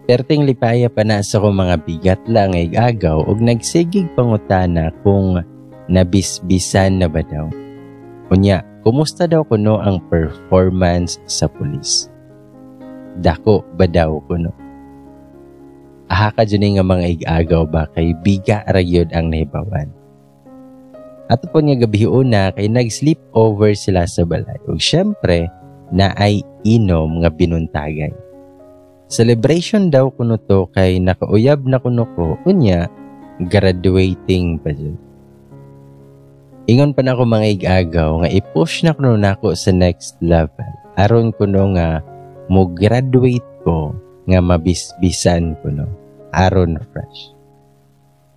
Perting lipaya pa na sa kong mga bigat lang ay agaw og nagsigig pangutana kung nabisbisan na ba daw. Unya, kumusta daw kuno ang performance sa pulis? Dako ba daw kuno? Aha ka dyan nga mga igagaw ba kay biga ragyod ang nahibawan. Ato po nga gabi una kay nag-sleep over sila sa balay. Ug syempre, na ay inom nga binuntagay. Celebration daw kuno to kay nakauyab na kuno ko. Unya, graduating pa dyan. Ingon pa na ako mga igagaw nga i-push na kuno nako sa next level. Aron kuno nga mo graduate ko nga mabisbisan kuno. Aron fresh.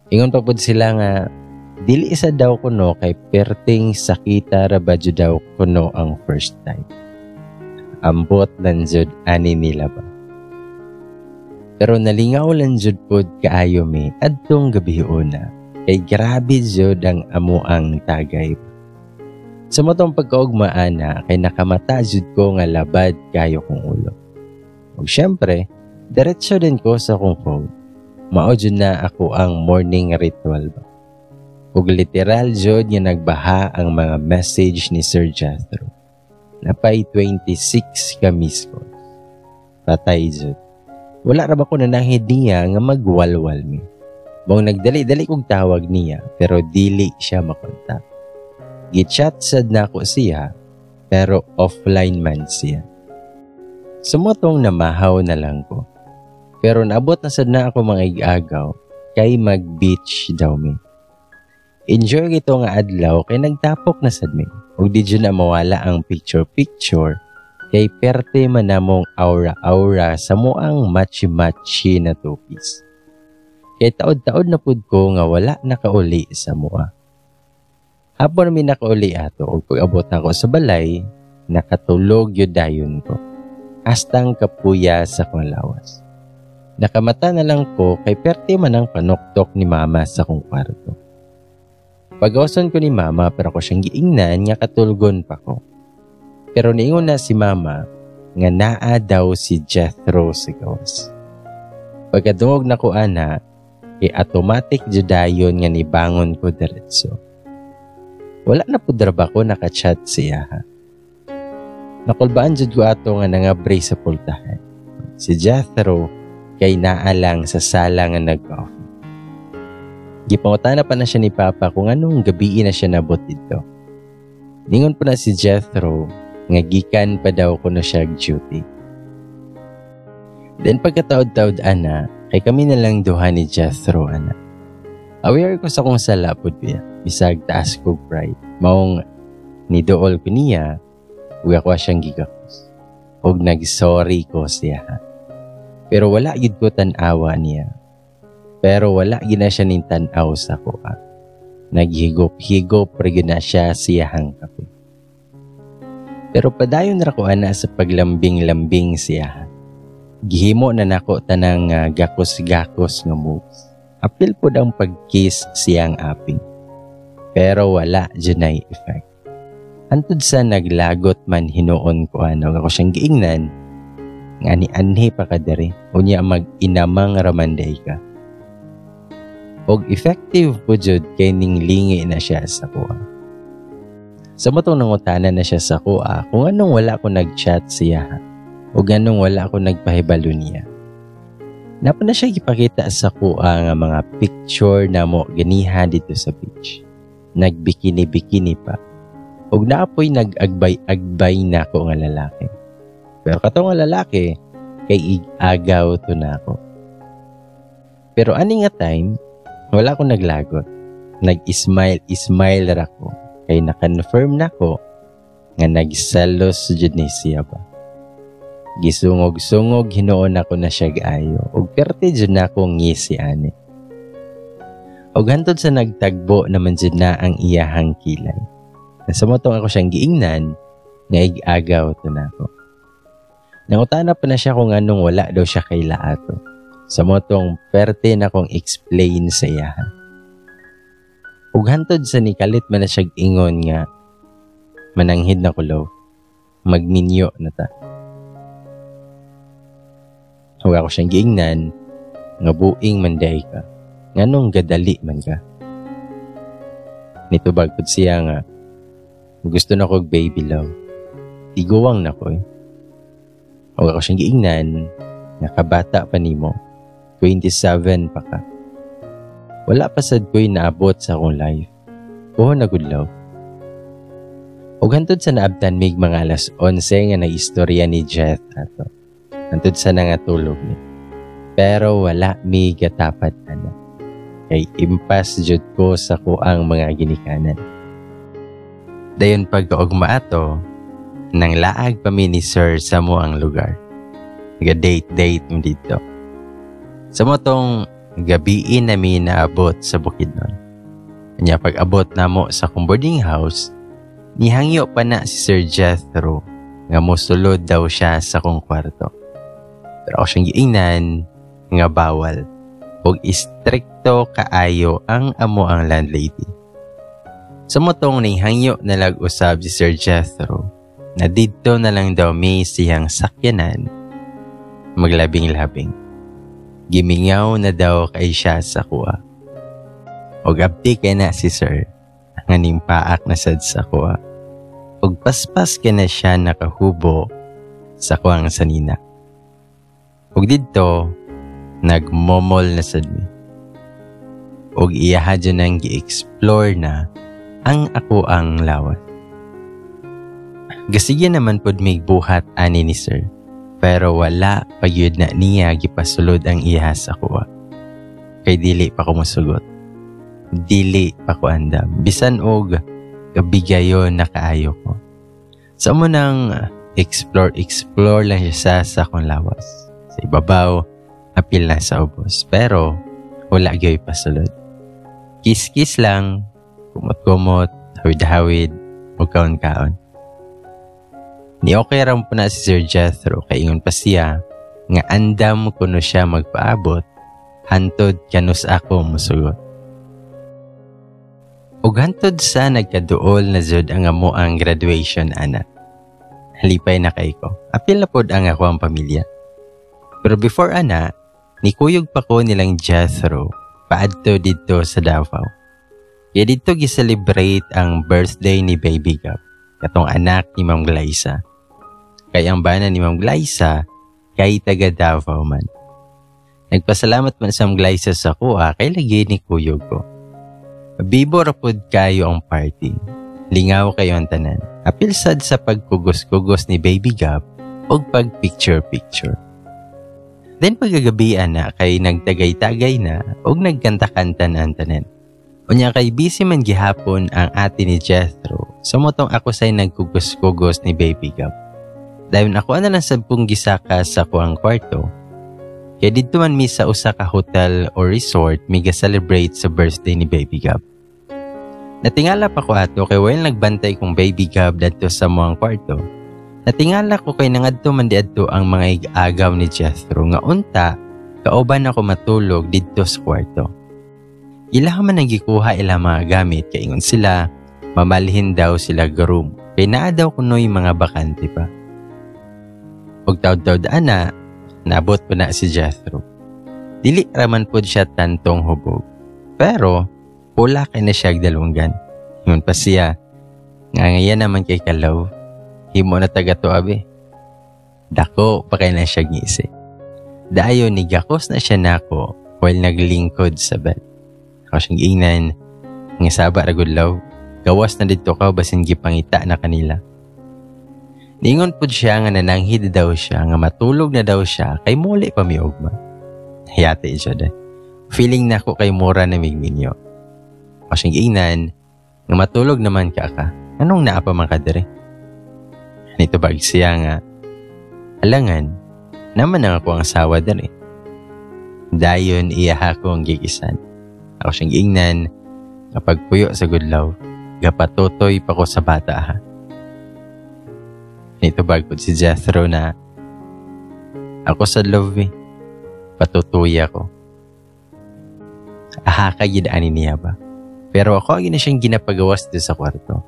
Ingon pa po sila nga dili isa daw kuno kay perting sakita ra ba jud daw kuno ang first time. Ambot lang jud ani nila ba. Pero nalingaw lang jud pod kaayo mi adtong gabi una. Kay grabe jud ang amuang tagay. Sa motong pagkaugmaana kay nakamata jud ko nga labad kayo kong ulo. Ug syempre, diretso din ko sa kong phone. Mao jud na ako ang morning ritual ba. Ug literal jud nga nagbaha ang mga message ni Sir Jethro. Napay 26 ka miss calls. Patay jud. Wala ra ba ko nanahid niya nga magwalwal mi. Mong nagdali-dali kong tawag niya pero dili siya makontak. Gichat sad na ako siya pero offline man siya. Sumotong namahaw na lang ko. Pero naabot na sad na ako mga igagaw kay mag-beach daw mi. Enjoy ito nga adlaw kay nagtapok na sad mi. Ug di dyan na mawala ang picture-picture kay perte man namong aura-aura sa moang matchy-matchy na two-piece. Kay taod-taod na pud ko nga wala nakauli sa mua. Hapon mi nakauli ato ug pag-abot na ko sa balay, nakatulog yun dayon ko. Hastang kapuya sa kong lawas. Nakamata na lang ko kay perte man ang panuktok ni mama sa kong kwarto. Pag-awason ko ni mama pero ako siyang giingnan nga katulgon pa ko. Pero niingon na si mama nga naa daw si Jethro sa gawas. Pagkadungog na ko ana, automatic judayon nga nibangon ko diretso. Wala na pud ra ba ko nakachat siya ha. Nakulbaan jud ko ato nga nangabray sa pultahan. Si Jethro kay naalang sa sala nga nag-coffee. Gipangutana pa na siya ni Papa kung anong gabi na siya nabot dito. Ningon pa na si Jethro nga gikan pa daw kuno siya duty. Then pagkataod-taod ana, kay kami na lang duha ni Jethro ana. Aware ko sa kung sala pud biya, bisag taas ko pride. Maong nidool ko niya, ug ako siyang gigakos. Og nag-sorry ko siya. Pero wala gid ko tan-awa niya. Pero wala gid na siya ning tan-aw sa ko. Naghigop-higop ra gyud na siya siyahang kape. Pero padayon ra ko ana sa paglambing-lambing siya. Gihimo na nako tanang gakos-gakos nga moves. Apil po ang pag-kiss siyang aping. Pero wala dyan effect. Antud sa naglagot man hinuon ko ako siyang giingnan. Nga ni-anhi pa ka dere. Unya mag-inamang ramanday ka. Og effective po jud kay ninglingi na siya sa kuha. Sa matong nangutana na siya sa kuha kung anong wala ko nag-chat siya o ganong wala ako nagpahibalo niya. Napa na siya ipakita sa kuha nga mga picture na mo ganiha dito sa beach. Nagbikini-bikini pa. Og naapoy nag-agbay-agbay na ko nga lalaki. Pero kato nga lalaki, kay agaw to na ako. Pero ani nga time, wala akong naglagot. Nag-smile ra ko. Kay na-confirm na ko nga nagsalos jud ni siya ba. Gisungog-sungog hinuon ako na siya gaayo ug perte jud na akong ngisi ani. Og hantod sa nagtagbo naman jud na ang iyahang kilay. Sa motong ako siyang giingnan nga igagaw to na ako. Nangutana pa na siya kung anong wala daw siya kay laato. Sa motong perte na kong explain sa iya. Ug hantod sa nikalit man na siyag ingon nga mananghid na kulo, magminyo na ta. Huwag ako siyang giingnan nga buing manday ka, nganong gadali man ka. Nito bagkod siya nga gusto na kog baby love, tiguwang na ko eh. Huwag ako siyang giingnan nga kabata pa nimo, 27 pa ka. Wala pa sad ko'y naabot sa akong life. Oo, nagudlaw. Ug hantod sa naabtan mig mga alas 11 nga naistorya ni Jeth ato. Hantod sa nangatulog ni. Pero wala mi gatapat ana. Kay impas jud ko sa kuang mga ginikanan. Dayon pagkaugma ato, nang laag pa mi ni Sir sa moang lugar. Naga-date mo dito. Sa motong gabiin namin naabot sa Bukidnon. Kanya pag-abot namo sa kong boarding house, nihangyo pa na si Sir Jethro nga mosulod daw siya sa kong kwarto. Pero ako siyang giingnan nga bawal ug istrikto kaayo ang amo ang landlady. Sa motong nihangyo na lag-usab si Sir Jethro na dito na lang daw may siyang sakyanan maglabing-labing. Gimingaw na daw kay siya sa kuha. Og abdi kay na si Sir nga nimpaak na sad sa kuha. Ug paspas kay na siya nakahubo sa kuang sanina. Ug didto nagmomol na sad mi. Ug iyaha dyan nang gi-explore na ang ako ang lawas. Gasige naman pod may buhat ani ni Sir. Pero wala pagyud na niya gipasulod ang iyaha sa kuha. Kay dili pa ko musugot. Dili pa ko andam. Bisan og kabigayon na kaayo ko. Sa mo nang explore lang siya sa akong lawas. Sa ibabaw, apil na sa ubos. Pero wala gyoy pasulod. Kiss-kiss lang, kumot-kumot, hawid-hawid, o kaon-kaon. Ni okay ram po na si Sir Jethro kay ingon pa siya nga andam kuno siya magpaabot hantod kanus ako musugot. Ug hantod sa nagkaduol na jud ang amo ang graduation ana. Halipay na kay ko. Apil na pod ang ako ang pamilya. Pero before ana, nikuyog pa ko nilang Jethro paadto dito sa Davao. Kaya dito gi-celebrate ang birthday ni Baby Gab, katong anak ni Ma'am Glyza. Kay ang bana ni Ma'am Glyza kay taga Davao man. Nagpasalamat man sa Ma'am Glyza sa kuha kay lagi ni kuyog ko. Bibo rapod kayo ang party. Lingaw kayo ang tanan. Apil sad sa pagkugos-kugos ni Baby Gab o pag-picture-picture. Then pagagabian na kay nagtagay-tagay na o nagkanta-kanta na ang tanan. Unya kay busy man gihapon ang ate ni Jethro. Sumutong ako say nagkugos-kugos ni Baby Gab. Dahil ako na lang sabong gisaka sa kuang kwarto. Kaya dito man mi sa usa ka hotel or resort mi ga-celebrate sa birthday ni Baby Gab. Natingala pa ko ato kay while nagbantay kong Baby Gab dadto sa muang kwarto. Natingala ko kay nangadto man diadto ang mga agaw ni Jethro nga unta kauban ako matulog didto sa kwarto. Ila man nagikuha ila mga gamit kay ingon sila mamalhin daw sila ga room. Kay naa daw kunoy mga bakante pa. Og taud-taud ana, nabot po na si Jethro. Dili raman po siya tantong hubog. Pero, pula kay na siya agdalunggan. Yun pa siya, nga ngayon naman kay Kalaw, himo na taga to abe. Dako pa kay na siya ngisi. Dayo ni gakos na siya nako while naglingkod sa bed. Ako siyang ingnan, nga saba ragudlaw, gawas na dito ka basin gipangita na kanila. Ningon po siya nga nananghid daw siya nga matulog na daw siya kay muli pa miugma. Hayate siya dahil. Feeling na ko kay mura na migminyo. O siyang ingnan nga matulog naman ka. Anong naapa man ka dire? Nito bag siya nga alangan naman ang ako ang asawa dire. Dayon iyaha ko ang gigisan. Ako siyang ingnan kapag puyo sa gudlaw gapatutoy pa ko sa bata ha. Ito bagod si Jethro na ako sa love patutuya ko. Aha ka gidaanin niya ba? Pero ako na siyang ginapagawas doon sa kwarto.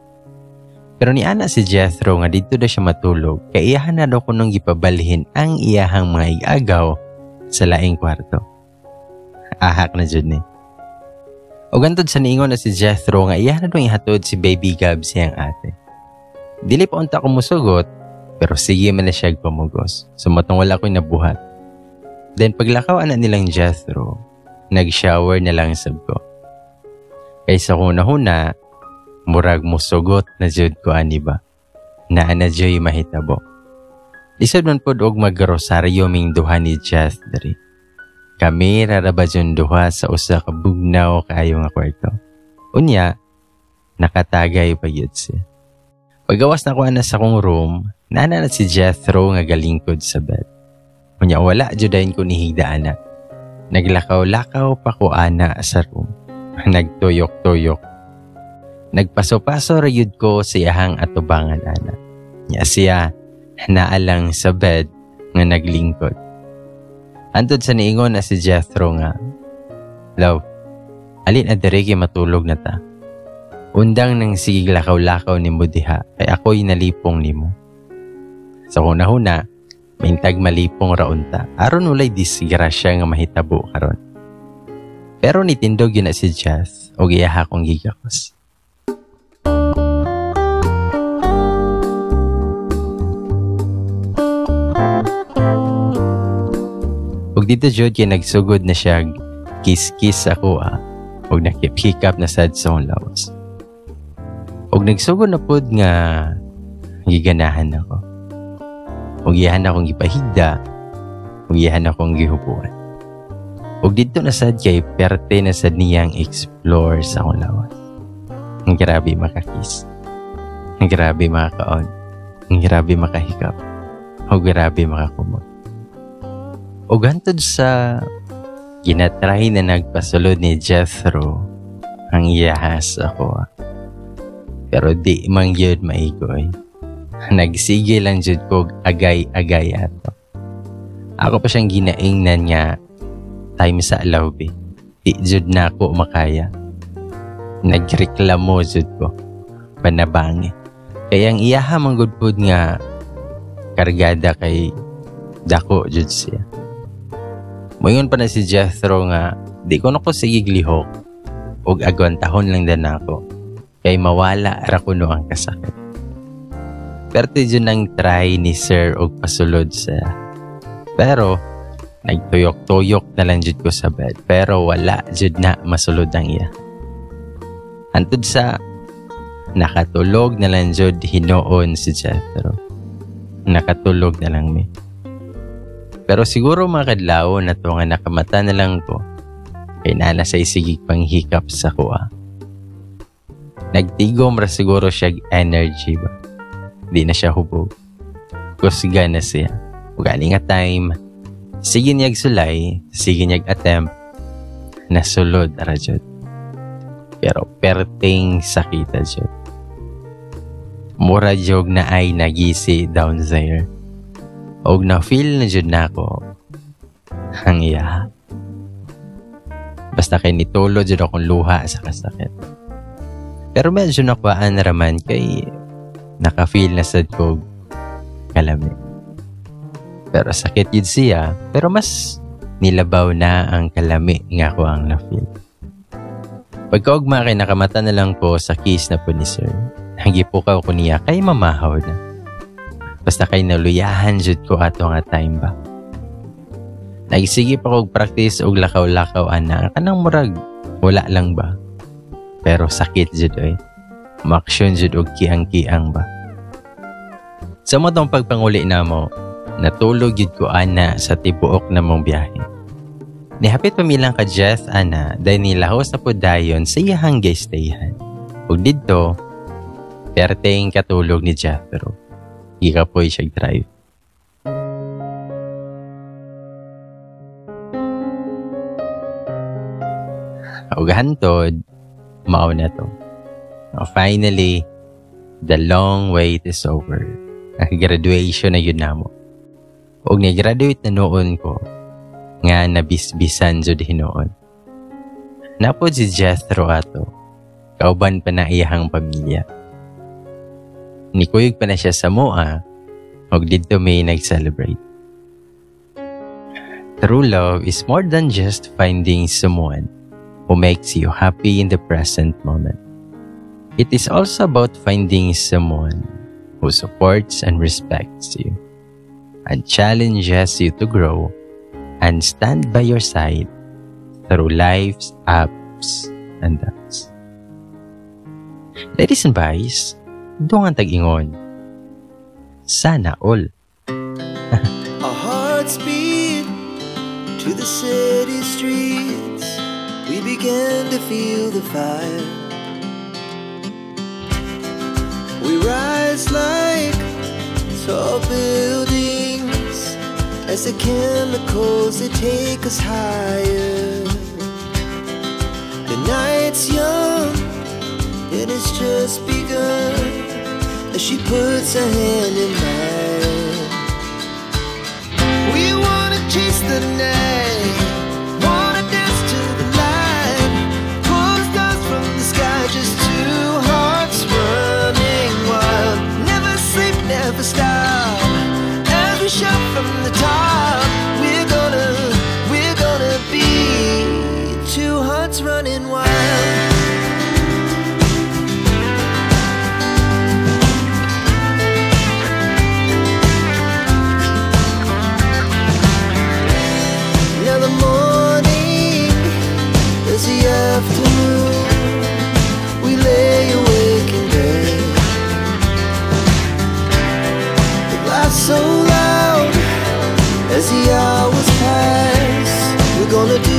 Pero ni ana si Jethro nga dito na siya matulog, kay iyahan na daw ko nung gipabalhin ang iyahang mga igagaw sa laing kwarto. Ahak na dyan eh. O gantod sa niingon na si Jethro nga iyahan na daw ihatod si Baby Gab siyang ate. Dili pa unta ko musugot, pero sige man na siya pamugos. Sumatong wala ko'y nabuhat. Then paglakaw na nilang Jethro, nag-shower na lang sab ko. Kaysa huna-huna, murag musugot na jud ko ani ba? Naa na joy mahitabo. Lisod man pod og mag-rosaryo ming duha ni Jethro. Kami raraba jud duha sa usa ka bugnaw kaayo nga kwarto. Unya, nakatagay pa yun siya. Paggawas na ko na sa kong room, naana na si Jethro nga galingkod sa bed. Unya wala judayin ko ni higdaan na. Naglakaw-lakaw pa ko ana sa room. Nagtuyok-tuyok. Nagpaso-paso rayud ko sa iyahang atubangan ana. Nya siya naalang sa bed nga naglingkod. Antod sa niingon na si Jethro nga, "Love, alin na direki matulog na ta. Undang nang sige lakaw-lakaw ni mo diha, kay ako'y nalipong nimo." Sa huna-huna, mintag malipong raunta. Aron ulay disgrasya nga mahitabo karon. Pero nitindog yun na si Jeth o giyaha kong gigakos. Ug dito jud kay nagsugod na siya kiss-kiss ako ug nakip-hikap na sad sa akong lawas. Ug nagsugod na pod nga giganahan ako. Ug iyahan akong gipahigda, ug iyahan akong gihupuan. Ug dito na sad kay perte na sad niyang explore sa akong lawas. Ang grabe makakiss. Ang grabe makakaon. Ang grabe makahikap. Ug grabe makakumot. O gantod sa ginatry na nagpasulod ni Jethro ang iyahas ako. Pero di mang yun maigoy. Nagsige lang jud ko agay-agay ato. Ako pa siyang ginaingnan nga time sa alawbi. Di jud na ako makaya. Nagreklamo jud ko. Panabangi. Kaya ang iyaha manggudpod nga kargada kay dako jud siya. Moingon pa na si Jethro nga, di ko na ko sigig lihok og agwantahon lang din ako kay mawala ra kuno ang kasakit. Pero tiyo nang try ni Sir og pasulod sa. Pero nagtuyok-tuyok na lang jud ko sa bed pero wala jud na masulod ang iya. Antud sa nakatulog na lang jud hinoon si Jethro. Nakatulog na lang mi. Pero siguro mga kadlaw na to nga nakamata na lang ko kay nana sa isigig panghikap sa kuha. Nagtigom ra siguro siya energy ba. Di na siya hubog. Kusga na siya. Ug ani nga time, sige niyag sulay, sige niyag attempt, nasulod ra jud. Pero perting sakita jud. Mura jog na ay nagisi down there. Og na-feel na jud nako ang iya. Basta kay nitulo jud akong luha sa kasakit. Pero medyo nakuhaan na raman kay naka-feel na sad ko kalami. Pero sakit yun siya, pero mas nilabaw na ang kalami nga ko ang na-feel. Pagkaugma kay nakamata na lang ko sa kiss na po ni Sir. Nagipukaw ko niya kay mamahaw na. Basta kay naluyahan jud ko ato nga time ba. Nagsige pa kog practice og lakaw-lakaw ana kanang murag wala lang ba. Pero sakit jud oy. Maksyon jud og kiang-kiang ba. Sa mo tong pagpanguli namo, natulog jud ko ana sa tibuok na mong biyahe. Nihapit pamilang ka Jeth ana dahil nilahos na po dayon sa iyahang gaystayan. Ug didto perteng katulog ni Jethro. Ika po'y siya drive. Og hantod, mao na to. Finally, the long wait is over. Graduation na yun namo. Og ni-graduate na noon ko, nga nabisbisan jud hinoon. Napod si Jethro ato, Kauban pa na iyahang pamilya. Nikuyog pa na siya sa moa, og didto may nag-celebrate. True love is more than just finding someone who makes you happy in the present moment. It is also about finding someone who supports and respects you and challenges you to grow and stand by your side through life's ups and downs. Ladies and boys, doon ang tag-ingon. Sana all. Our hearts beat to the city streets. We began to feel the fire. We rise like tall buildings as the chemicals they take us higher. The night's young, it has just begun as she puts her hand in mine. We wanna chase the night, wanna dance to the light, pull the stars from the sky, just two hearts running wild. Never sleep, never stop, as we shout from the top. We're gonna be two hearts running wild. Afternoon, we lay awake in bed. The laughs so loud as the hours pass. We're gonna do